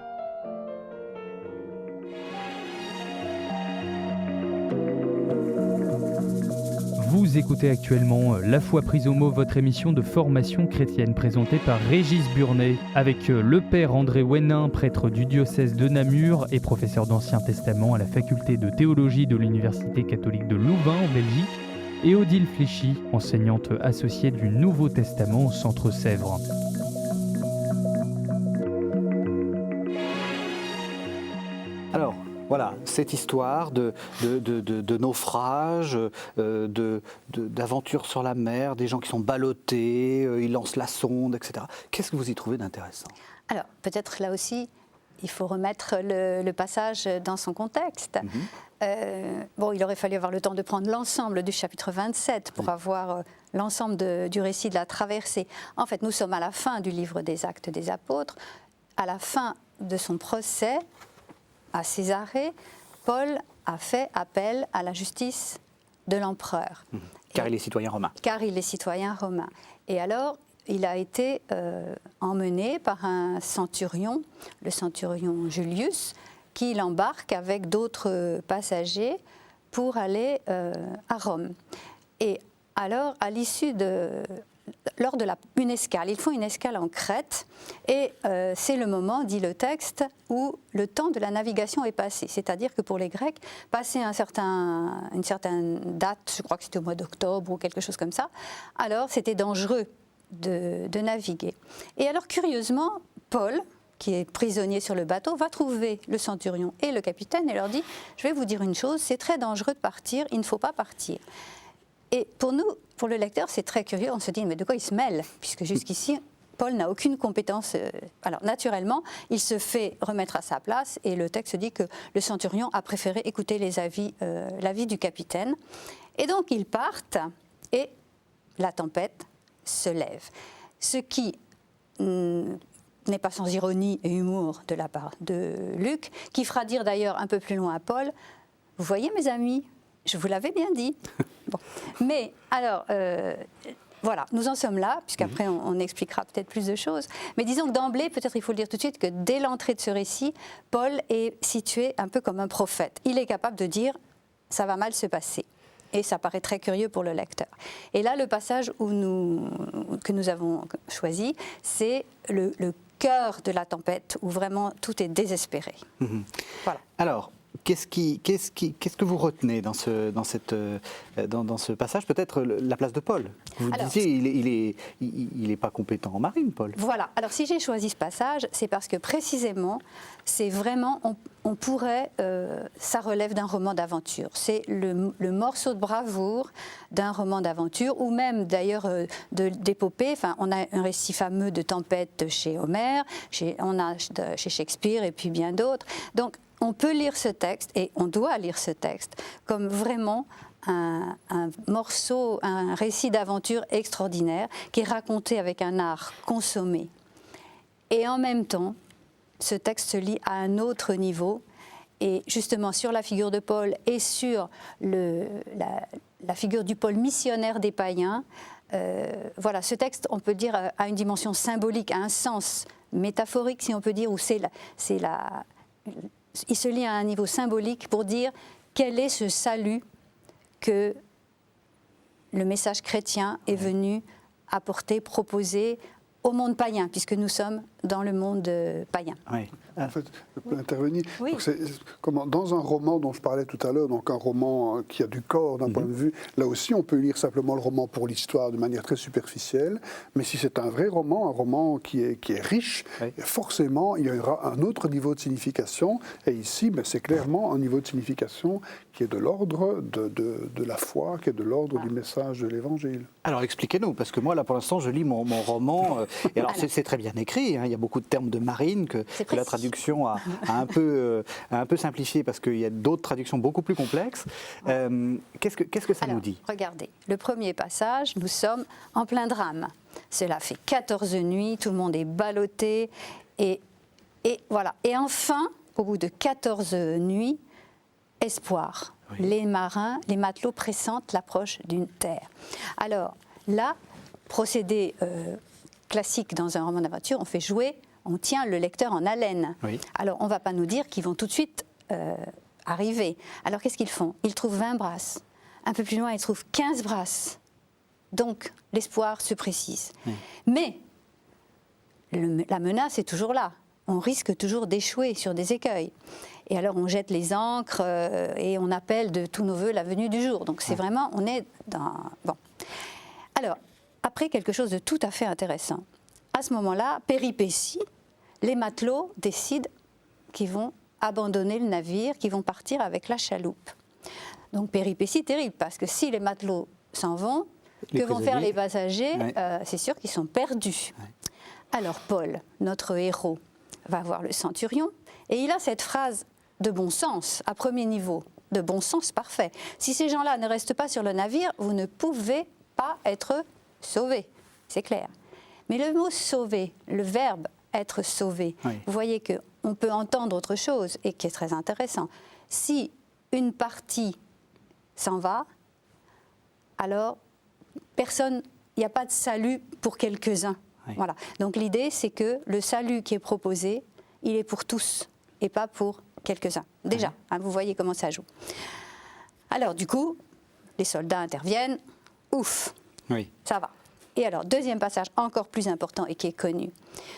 Vous écoutez actuellement La foi prise au mot, votre émission de formation chrétienne présentée par Régis Burnet, avec le père André Wénin, prêtre du diocèse de Namur et professeur d'Ancien Testament à la faculté de théologie de l'Université catholique de Louvain en Belgique, et Odile Fléchy, enseignante associée du Nouveau Testament au Centre Sèvres. Alors, voilà, cette histoire de naufrage, d'aventure sur la mer, des gens qui sont ballottés, ils lancent la sonde, etc. Qu'est-ce que vous y trouvez d'intéressant ? Alors, peut-être là aussi, il faut remettre le passage dans son contexte. Bon, il aurait fallu avoir le temps de prendre l'ensemble du chapitre 27 pour avoir l'ensemble du récit de la traversée. En fait, nous sommes à la fin du livre des Actes des Apôtres, à la fin de son procès à Césarée. Paul a fait appel à la justice de l'empereur. Car il est citoyen romain. Car il est citoyen romain. Et alors, il a été emmené par un centurion, le centurion Julius, qui l'embarque avec d'autres passagers pour aller à Rome. Et alors, à l'issue lors de une escale, ils font une escale en Crète, et c'est le moment, dit le texte, où le temps de la navigation est passé. C'est-à-dire que pour les Grecs, passé une certaine date, je crois que c'était au mois d'octobre ou quelque chose comme ça, alors c'était dangereux de naviguer. Et alors, curieusement, Paul, qui est prisonnier sur le bateau, va trouver le centurion et le capitaine et leur dit « Je vais vous dire une chose, c'est très dangereux de partir, il ne faut pas partir. » Et pour nous, pour le lecteur, c'est très curieux, on se dit « Mais de quoi il se mêle ?» Puisque jusqu'ici, Paul n'a aucune compétence. Alors, naturellement, il se fait remettre à sa place et le texte dit que le centurion a préféré écouter l'avis du capitaine. Et donc, ils partent et la tempête se lève. Ce qui n'est pas sans ironie et humour de la part de Luc, qui fera dire d'ailleurs un peu plus loin à Paul « Vous voyez mes amis, je vous l'avais bien dit. » Bon. Mais alors, voilà, nous en sommes là, puisqu'après on expliquera peut-être plus de choses. Mais disons que d'emblée, peut-être il faut le dire tout de suite, que dès l'entrée de ce récit, Paul est situé un peu comme un prophète. Il est capable de dire « ça va mal se passer ». Et ça paraît très curieux pour le lecteur. Et là, le passage que nous avons choisi, c'est le cœur de la tempête, où vraiment tout est désespéré. Voilà. Alors, qu'est-ce que vous retenez dans ce passage? Peut-être la place de Paul. Vous disiez, il n'est pas compétent en marine, Paul. Voilà. Alors, si j'ai choisi ce passage, c'est parce que précisément, c'est vraiment, on pourrait, ça relève d'un roman d'aventure. C'est le morceau de bravoure d'un roman d'aventure, ou même d'ailleurs d'épopée. Enfin, on a un récit fameux de tempête chez Homère, on a chez Shakespeare et puis bien d'autres. Donc, on peut lire ce texte, et on doit lire ce texte, comme vraiment un morceau, un récit d'aventure extraordinaire qui est raconté avec un art consommé. Et en même temps, ce texte se lit à un autre niveau, et justement sur la figure de Paul et sur la figure du Paul missionnaire des païens. Voilà, ce texte, on peut dire, a une dimension symbolique, a un sens métaphorique, si on peut dire, où il se lie à un niveau symbolique pour dire quel est ce salut que le message chrétien est venu apporter, proposer au monde païen, puisque nous sommes dans le monde païen. Oui. En fait, je peux intervenir. Oui. Donc dans un roman dont je parlais tout à l'heure, donc un roman qui a du corps d'un point de vue, là aussi on peut lire simplement le roman pour l'histoire de manière très superficielle, mais si c'est un vrai roman, un roman qui est riche, forcément il y aura un autre niveau de signification, et ici c'est clairement un niveau de signification qui est de l'ordre de la foi, qui est de l'ordre du message de l'Évangile. Alors expliquez-nous, parce que moi là pour l'instant je lis mon roman, et alors c'est très bien écrit, hein, il y a beaucoup de termes de marine que la traduction a un peu simplifié, parce qu'il y a d'autres traductions beaucoup plus complexes. Qu'est-ce que ça nous dit? Regardez, le premier passage, nous sommes en plein drame. Cela fait 14 nuits, tout le monde est ballotté, et voilà. Et enfin, au bout de 14 nuits, espoir. Oui. Les marins, les matelots pressentent l'approche d'une terre. Alors là, procédé classique dans un roman d'aventure, on tient le lecteur en haleine. Oui. Alors on ne va pas nous dire qu'ils vont tout de suite arriver. Alors qu'est-ce qu'ils font? Ils trouvent 20 brasses. Un peu plus loin, ils trouvent 15 brasses. Donc l'espoir se précise. Oui. Mais la menace est toujours là. On risque toujours d'échouer sur des écueils. Et alors on jette les ancres et on appelle de tous nos voeux la venue du jour. Donc c'est vraiment, on est dans... Bon. Alors, après quelque chose de tout à fait intéressant. À ce moment-là, péripétie, les matelots décident qu'ils vont abandonner le navire, qu'ils vont partir avec la chaloupe. Donc péripétie terrible, parce que si les matelots s'en vont, que vont faire les passagers? C'est sûr qu'ils sont perdus. Alors Paul, notre héros, va voir le centurion, et il a cette phrase de bon sens, à premier niveau, de bon sens parfait. Si ces gens-là ne restent pas sur le navire, vous ne pouvez pas être sauvés, c'est clair. Mais le mot « sauver », le verbe « être sauvé », vous voyez qu'on peut entendre autre chose, et qui est très intéressant. Si une partie s'en va, alors personne, il n'y a pas de salut pour quelques-uns. Voilà. Donc l'idée, c'est que le salut qui est proposé, il est pour tous, et pas pour quelques-uns. Déjà, vous voyez comment ça joue. Alors du coup, les soldats interviennent, ouf, ça va. Et alors, deuxième passage encore plus important et qui est connu.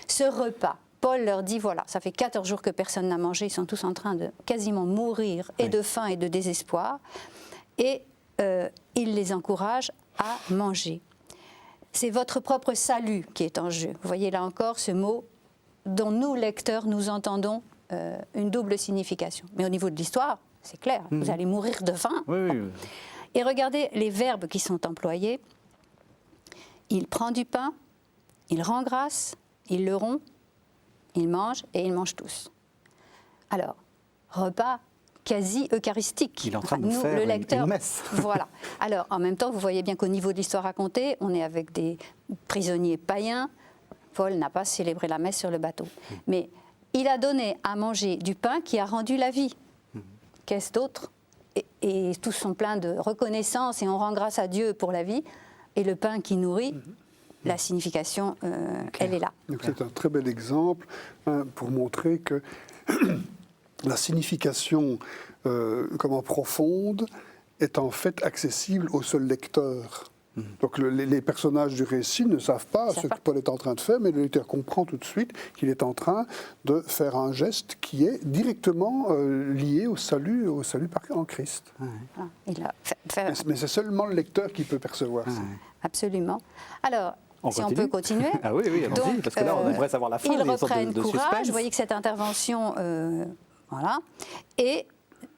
Ce repas, Paul leur dit, voilà, ça fait 14 jours que personne n'a mangé, ils sont tous en train de quasiment mourir, et de faim et de désespoir, et il les encourage à manger. C'est votre propre salut qui est en jeu. Vous voyez là encore ce mot dont nous, lecteurs, nous entendons une double signification. Mais au niveau de l'histoire, c'est clair, vous allez mourir de faim. Et regardez les verbes qui sont employés. Il prend du pain, il rend grâce, il le rompt, il mange et ils mangent tous. Alors, repas quasi eucharistique. Il est en train de nous faire une messe. Voilà. Alors, en même temps, vous voyez bien qu'au niveau de l'histoire racontée, on est avec des prisonniers païens. Paul n'a pas célébré la messe sur le bateau. Mais il a donné à manger du pain qui a rendu la vie. Qu'est-ce d'autre? Et tous sont pleins de reconnaissance et on rend grâce à Dieu pour la vie. Et le pain qui nourrit, la signification, elle est là. Donc c'est un très bel exemple pour montrer que la signification profonde est en fait accessible au seul lecteur. Donc les personnages du récit ne savent pas ce que Paul est en train de faire, mais le lecteur comprend tout de suite qu'il est en train de faire un geste qui est directement lié au salut en Christ. Mais c'est seulement le lecteur qui peut percevoir ça. Absolument. Alors, si on peut continuer. Ah oui, allons-y, parce que là, on aimerait savoir la fin. Ils reprennent courage. Vous voyez que cette intervention, voilà. Et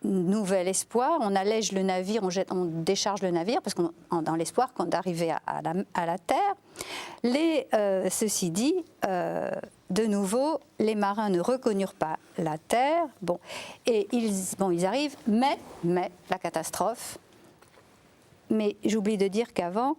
nouvel espoir, on allège le navire, on décharge le navire, parce qu'on dans l'espoir d'arriver à la terre. Ceci dit, de nouveau, les marins ne reconnurent pas la terre. Bon, et ils arrivent, mais la catastrophe. Mais j'oublie de dire qu'avant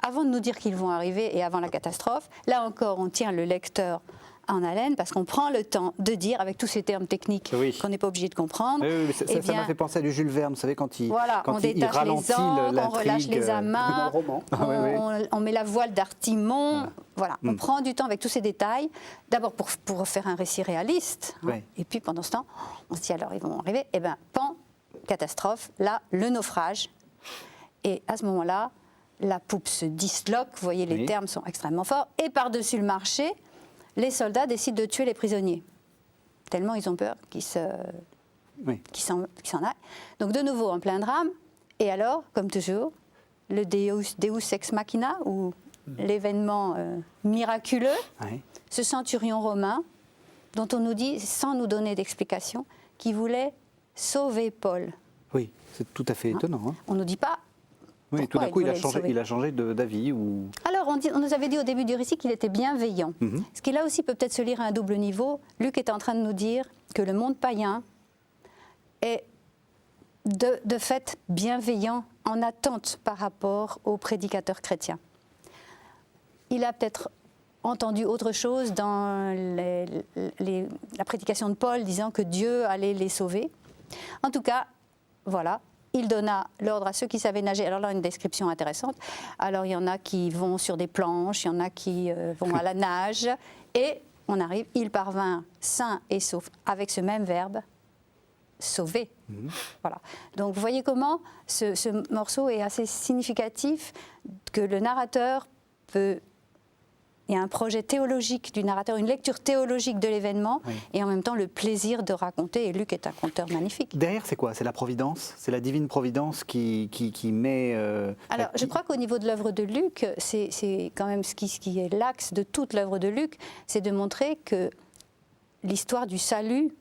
de nous dire qu'ils vont arriver et avant la catastrophe, là encore, on tient le lecteur en haleine parce qu'on prend le temps de dire, avec tous ces termes techniques qu'on n'est pas obligé de comprendre. Oui, ça m'a fait penser à du Jules Verne, vous savez, quand il ralentit les ancres, on relâche les amarres, on met la voile d'artimon. Voilà, on prend du temps avec tous ces détails, d'abord pour faire un récit réaliste, et puis pendant ce temps, on se dit alors ils vont arriver, et bien, pan, catastrophe, là, le naufrage, et à ce moment-là, la poupe se disloque, vous voyez, les termes sont extrêmement forts, et par-dessus le marché, les soldats décident de tuer les prisonniers, tellement ils ont peur qu'ils s'en aillent. Donc de nouveau, en plein drame, et alors, comme toujours, le Deus ex machina, ou l'événement miraculeux, ce centurion romain, dont on nous dit, sans nous donner d'explication, qu'il voulait sauver Paul. Oui, c'est tout à fait étonnant. On ne nous dit pas. Oui, tout d'un coup, il a changé d'avis ou... Alors, on nous avait dit au début du récit qu'il était bienveillant. Ce qui là aussi peut peut-être se lire à un double niveau. Luc est en train de nous dire que le monde païen est de fait bienveillant, en attente par rapport aux prédicateurs chrétiens. Il a peut-être entendu autre chose dans la prédication de Paul, disant que Dieu allait les sauver. En tout cas, voilà. Il donna l'ordre à ceux qui savaient nager. Alors là, une description intéressante. Alors, il y en a qui vont sur des planches, il y en a qui vont à la nage. Et on arrive, il parvint sain et sauf, avec ce même verbe, sauver. Voilà. Donc, vous voyez comment ce morceau est assez significatif, que le narrateur peut... Il y a un projet théologique du narrateur, une lecture théologique de l'événement, et en même temps le plaisir de raconter. Et Luc est un conteur magnifique. Derrière, c'est quoi? C'est la providence? C'est la divine providence qui met... Alors, je crois qu'au niveau de l'œuvre de Luc, c'est quand même ce qui est l'axe de toute l'œuvre de Luc, c'est de montrer que l'histoire du salut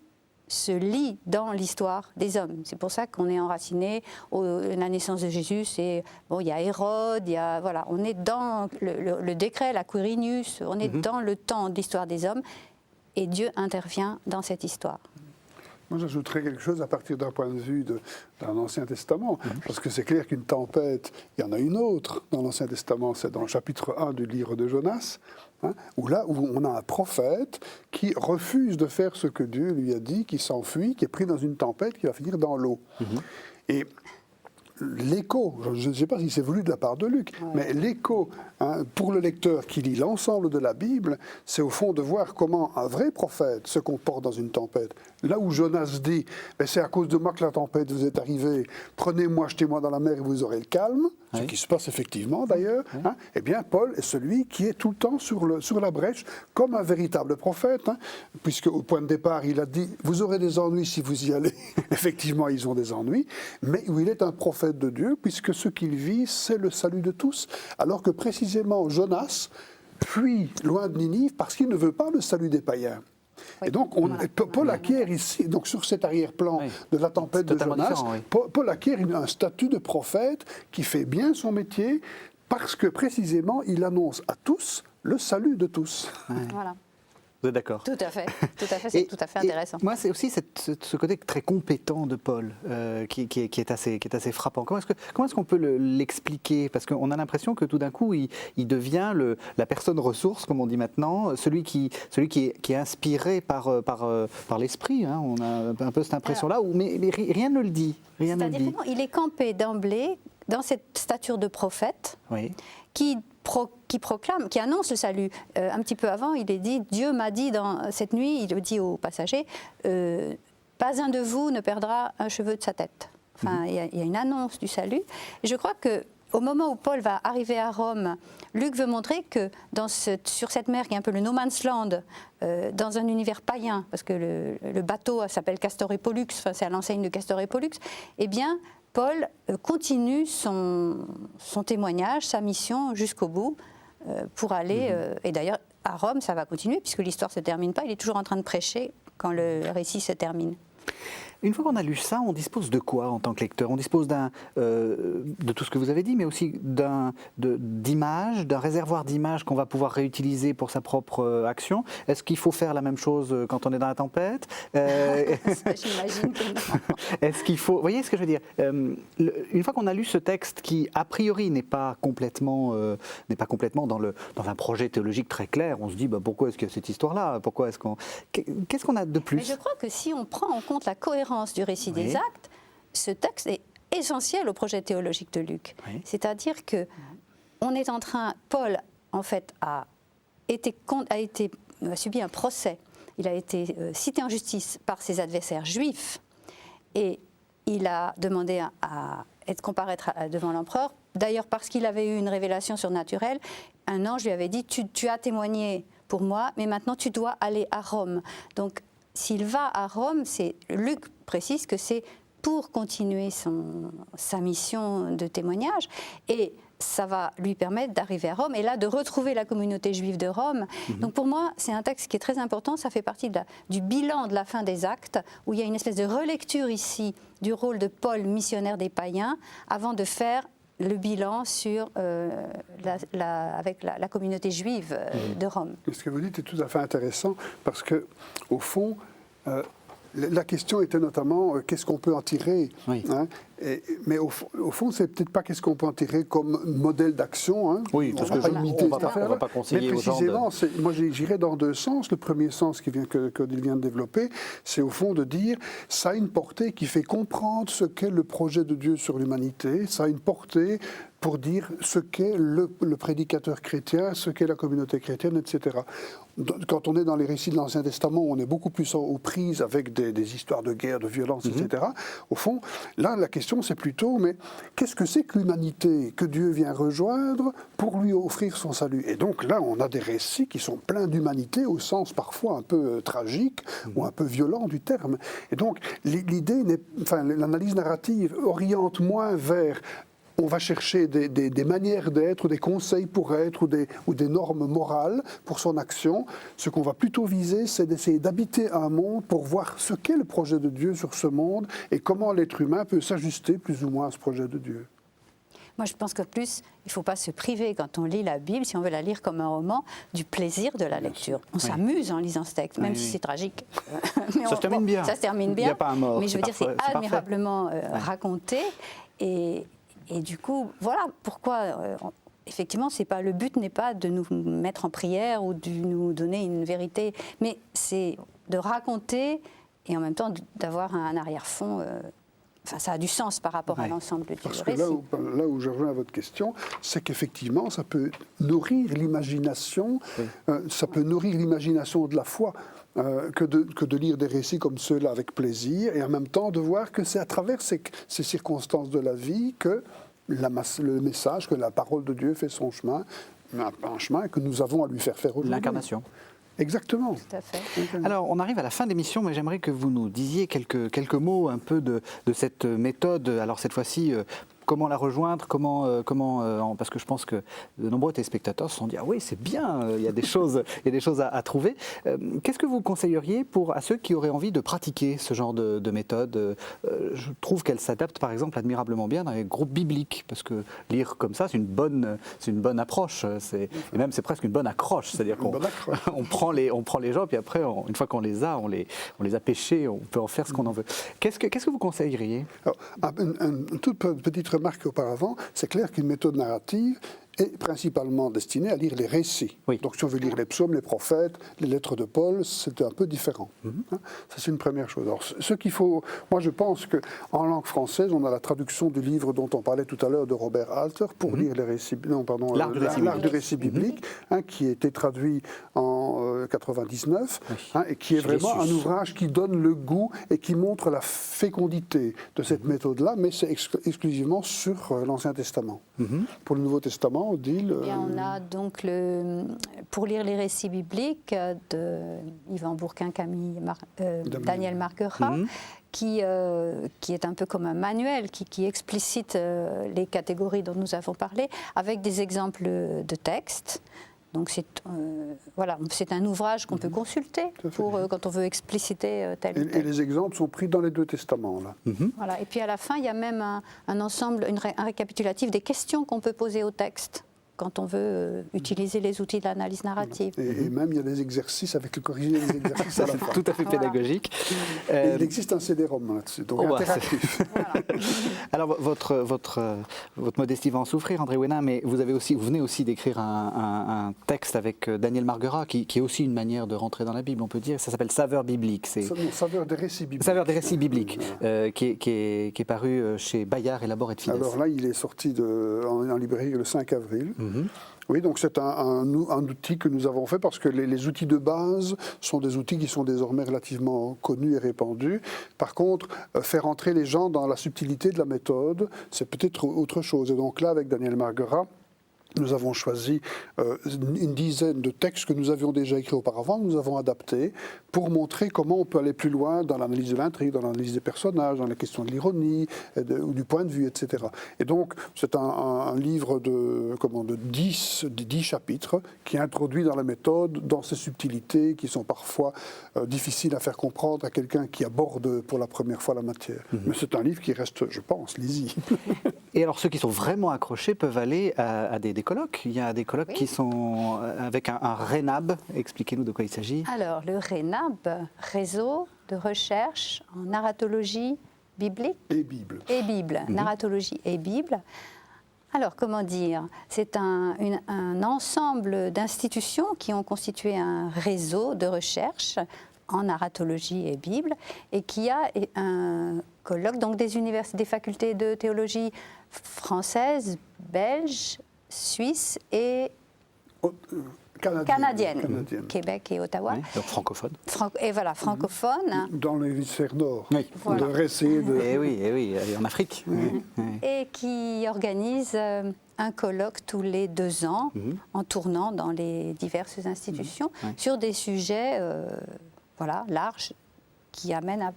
se lie dans l'histoire des hommes. C'est pour ça qu'on est enraciné à la naissance de Jésus. Il y a Hérode, on est dans le décret, la Quirinius, on est dans le temps de l'histoire des hommes, et Dieu intervient dans cette histoire. Moi, j'ajouterais quelque chose à partir d'un point de vue d'un Ancien Testament, parce que c'est clair qu'une tempête, il y en a une autre dans l'Ancien Testament, c'est dans le chapitre 1 du livre de Jonas, où on a un prophète qui refuse de faire ce que Dieu lui a dit, qui s'enfuit, qui est pris dans une tempête, qui va finir dans l'eau. Et l'écho, je ne sais pas si c'est voulu de la part de Luc, mais l'écho pour le lecteur qui lit l'ensemble de la Bible, c'est au fond de voir comment un vrai prophète se comporte dans une tempête. Là où Jonas dit, c'est à cause de moi que la tempête vous est arrivée, prenez-moi, jetez-moi dans la mer et vous aurez le calme, ce qui se passe effectivement d'ailleurs, eh bien Paul est celui qui est tout le temps sur la brèche, comme un véritable prophète, puisque au point de départ il a dit, vous aurez des ennuis si vous y allez, effectivement ils ont des ennuis, mais où il est un prophète de Dieu, puisque ce qu'il vit, c'est le salut de tous, alors que précisément Jonas fuit loin de Ninive parce qu'il ne veut pas le salut des païens. Et donc, Paul acquiert ici, donc sur cet arrière-plan de la tempête de Jonas, Paul acquiert un statut de prophète qui fait bien son métier parce que précisément, il annonce à tous le salut de tous. Voilà. Vous êtes d'accord? Tout à fait, c'est tout à fait intéressant. Moi, c'est aussi ce côté très compétent de Paul qui est assez frappant. Comment est-ce qu'on peut l'expliquer? Parce qu'on a l'impression que tout d'un coup, il devient la personne ressource, comme on dit maintenant, celui qui est inspiré par l'esprit. On a un peu cette impression-là, mais rien ne le dit. C'est-à-dire qu'il est campé d'emblée dans cette stature de prophète qui proclame, qui annonce le salut. Un petit peu avant, il est dit, Dieu m'a dit dans cette nuit, il le dit aux passagers, pas un de vous ne perdra un cheveu de sa tête. Enfin, il y a une annonce du salut. Et je crois que au moment où Paul va arriver à Rome, Luc veut montrer que sur cette mer qui est un peu le no man's land, dans un univers païen, parce que le bateau s'appelle Castor et Pollux, enfin, c'est à l'enseigne de Castor et Pollux, eh bien, Paul continue son témoignage, sa mission jusqu'au bout, pour aller, et d'ailleurs à Rome ça va continuer, puisque l'histoire ne se termine pas, il est toujours en train de prêcher quand le récit se termine. Une fois qu'on a lu ça, on dispose de quoi en tant que lecteur? On dispose de tout ce que vous avez dit, mais aussi d'images, d'un réservoir d'images qu'on va pouvoir réutiliser pour sa propre action. Est-ce qu'il faut faire la même chose quand on est dans la tempête? Ça, j'imagine que non. Est-ce qu'il faut... Vous voyez ce que je veux dire? Une fois qu'on a lu ce texte qui, a priori, n'est pas complètement dans un projet théologique très clair, on se dit pourquoi est-ce qu'il y a cette histoire-là? Pourquoi est-ce qu'on... Qu'est-ce qu'on a de plus? Mais je crois que si on prend en compte la cohérence du récit des actes, ce texte est essentiel au projet théologique de Luc. Oui. C'est-à-dire que Paul, en fait, a subi un procès. Il a été cité en justice par ses adversaires juifs et il a demandé à comparaître devant l'empereur. D'ailleurs, parce qu'il avait eu une révélation surnaturelle, un ange lui avait dit « Tu as témoigné pour moi, mais maintenant tu dois aller à Rome. » Donc, s'il va à Rome, Luc précise que c'est pour continuer sa mission de témoignage et ça va lui permettre d'arriver à Rome et là de retrouver la communauté juive de Rome. Donc pour moi, c'est un texte qui est très important, ça fait partie du bilan de la fin des Actes où il y a une espèce de relecture ici du rôle de Paul, missionnaire des païens, avant de faire le bilan sur, avec la communauté juive de Rome. Ce que vous dites est tout à fait intéressant parce que, au fond, la question était notamment qu'est-ce qu'on peut en tirer, hein, mais au fond, c'est peut-être pas qu'est-ce qu'on peut en tirer comme modèle d'action. Hein. Oui, parce que on va pas conseiller aux gens. Mais précisément, moi j'irais dans deux sens. Le premier sens qu'Odile vient de développer, c'est au fond de dire ça a une portée qui fait comprendre ce qu'est le projet de Dieu sur l'humanité. Ça a une portée pour dire ce qu'est le prédicateur chrétien, ce qu'est la communauté chrétienne, etc. Quand on est dans les récits de l'Ancien Testament, on est beaucoup plus aux prises avec des histoires de guerre, de violence, etc. Au fond, là, la question, c'est plutôt, mais qu'est-ce que c'est que l'humanité que Dieu vient rejoindre pour lui offrir son salut? Et donc là, on a des récits qui sont pleins d'humanité, au sens parfois un peu tragique ou un peu violent du terme. Et donc, l'analyse narrative oriente moins vers... On va chercher des manières d'être, des conseils pour être ou des normes morales pour son action. Ce qu'on va plutôt viser, c'est d'essayer d'habiter un monde pour voir ce qu'est le projet de Dieu sur ce monde et comment l'être humain peut s'ajuster plus ou moins à ce projet de Dieu. Moi, je pense que plus, il ne faut pas se priver, quand on lit la Bible, si on veut la lire comme un roman, du plaisir de la lecture. On s'amuse en lisant ce texte, même si c'est tragique. Mais ça se termine bien. Ça se termine bien. Il n'y a pas un mort. Mais je veux dire, c'est admirablement raconté. Et du coup, voilà pourquoi, effectivement, le but n'est pas de nous mettre en prière ou de nous donner une vérité, mais c'est de raconter et en même temps d'avoir un arrière-fond. Ça a du sens par rapport à l'ensemble du récit. Parce que là où je rejoins à votre question, c'est qu'effectivement, ça peut nourrir l'imagination, ça peut nourrir l'imagination de la foi. Que de lire des récits comme ceux-là avec plaisir et en même temps de voir que c'est à travers ces circonstances de la vie que le message, que la parole de Dieu fait son chemin, un chemin que nous avons à lui faire aujourd'hui. L'incarnation. Exactement. Tout à fait. Alors, on arrive à la fin de l'émission, mais j'aimerais que vous nous disiez quelques mots un peu de cette méthode. Alors, cette fois-ci, comment la rejoindre, parce que je pense que de nombreux téléspectateurs se sont dit « Ah oui, c'est bien, il y a des choses à trouver ». Qu'est-ce que vous conseilleriez à ceux qui auraient envie de pratiquer ce genre de méthode? Je trouve qu'elle s'adapte, par exemple, admirablement bien dans les groupes bibliques, parce que lire comme ça, c'est une bonne approche, et même c'est presque une bonne accroche, c'est-à-dire qu'on prend les gens, puis après, une fois qu'on les a, on les a pêchés, on peut en faire ce qu'on en veut. Qu'est-ce que vous conseilleriez? Alors, une toute petite remarque auparavant, c'est clair qu'une méthode narrative est principalement destiné à lire les récits. Oui. Donc si on veut lire les psaumes, les prophètes, les lettres de Paul, c'est un peu différent. Hein. Ça c'est une première chose. Alors ce qu'il faut, moi je pense qu'en langue française, on a la traduction du livre dont on parlait tout à l'heure de Robert Alter pour lire les récits, L'art du récit biblique, hein, qui a été traduit en 99, Oui. hein, et qui est Je l'ai vraiment su. un ouvrage qui donne le goût et qui montre la fécondité de cette méthode-là, mais c'est exclusivement sur l'Ancien Testament. Pour le Nouveau Testament, Odile... Eh bien, on a donc pour lire les récits bibliques de Yvan Bourquin, Camille Daniel Marguerat, qui est un peu comme un manuel, qui explicite les catégories dont nous avons parlé, avec des exemples de textes. Donc c'est un ouvrage qu'on peut consulter quand on veut expliciter tel ou tel. Et les exemples sont pris dans les deux testaments, là. Voilà. Et puis à la fin, il y a même un ensemble, un récapitulatif des questions qu'on peut poser au texte quand on veut utiliser les outils de l'analyse narrative. Et même, il y a des exercices avec le corrigé des exercices à la fin. Tout à fait pédagogique. Et il existe un CD-ROM là-dessus, donc interactif. Alors, votre modestie va en souffrir, André Wénin, mais vous venez aussi d'écrire un texte avec Daniel Marguerat, qui est aussi une manière de rentrer dans la Bible, on peut dire. Ça s'appelle Saveur biblique. Saveur des récits bibliques. Saveur des récits bibliques, qui est paru chez Bayard, Élabore et de Fides. Alors là, il est sorti en librairie le 5 avril. Oui, donc c'est un outil que nous avons fait parce que les outils de base sont des outils qui sont désormais relativement connus et répandus. Par contre, faire entrer les gens dans la subtilité de la méthode, c'est peut-être autre chose. Et donc là, avec Daniel Marguerat, nous avons choisi une dizaine de textes que nous avions déjà écrits auparavant, nous avons adaptés pour montrer comment on peut aller plus loin dans l'analyse de l'intrigue, dans l'analyse des personnages, dans la question de l'ironie, ou du point de vue, etc. Et donc, c'est un livre de 10 chapitres qui introduit dans la méthode, dans ces subtilités qui sont parfois difficiles à faire comprendre à quelqu'un qui aborde pour la première fois la matière. Mais c'est un livre qui reste, je pense, lisible. Et alors, ceux qui sont vraiment accrochés peuvent aller à des colloques. Il y a des colloques qui sont avec un RENAB. Expliquez-nous de quoi il s'agit. Alors, le RENAB, Réseau de recherche en narratologie biblique et Bible. Narratologie et Bible. Alors, comment dire? C'est un ensemble d'institutions qui ont constitué un réseau de recherche en narratologie et Bible, et qui a un colloque, donc des facultés de théologie françaises, belges, suisses et canadiennes, Québec et Ottawa. Oui, donc francophone. Francophone. Dans l'hémisphère nord. Oui. Voilà. On devrait essayer de... Eh oui, en Afrique. Et qui organise un colloque tous les 2 ans, en tournant dans les diverses institutions, sur des sujets larges, qui amènent à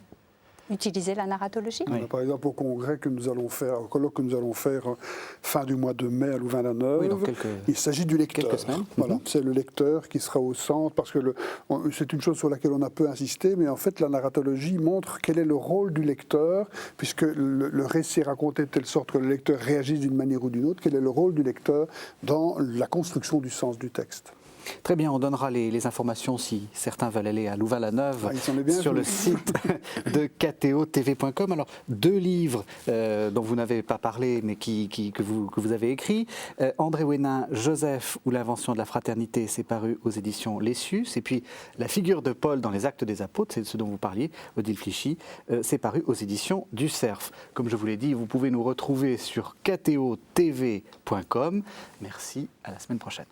utiliser la narratologie. Par exemple, au congrès que nous allons faire, au colloque que nous allons faire fin du mois de mai à Louvain-la-Neuve, il s'agit du lecteur. Quelques semaines. Voilà, c'est le lecteur qui sera au centre, parce que c'est une chose sur laquelle on a peu insisté, mais en fait, la narratologie montre quel est le rôle du lecteur, puisque le récit est raconté de telle sorte que le lecteur réagisse d'une manière ou d'une autre, quel est le rôle du lecteur dans la construction du sens du texte. Très bien, on donnera les informations si certains veulent aller à Louvain-la-Neuve sur le site de kto-tv.com. Alors, 2 livres dont vous n'avez pas parlé, mais que vous avez écrits. André Wénin, Joseph ou l'invention de la fraternité, c'est paru aux éditions Lessus. Et puis, La figure de Paul dans les Actes des Apôtres, c'est ce dont vous parliez, Odile Flichy, c'est paru aux éditions du Cerf. Comme je vous l'ai dit, vous pouvez nous retrouver sur kto-tv.com. Merci, à la semaine prochaine.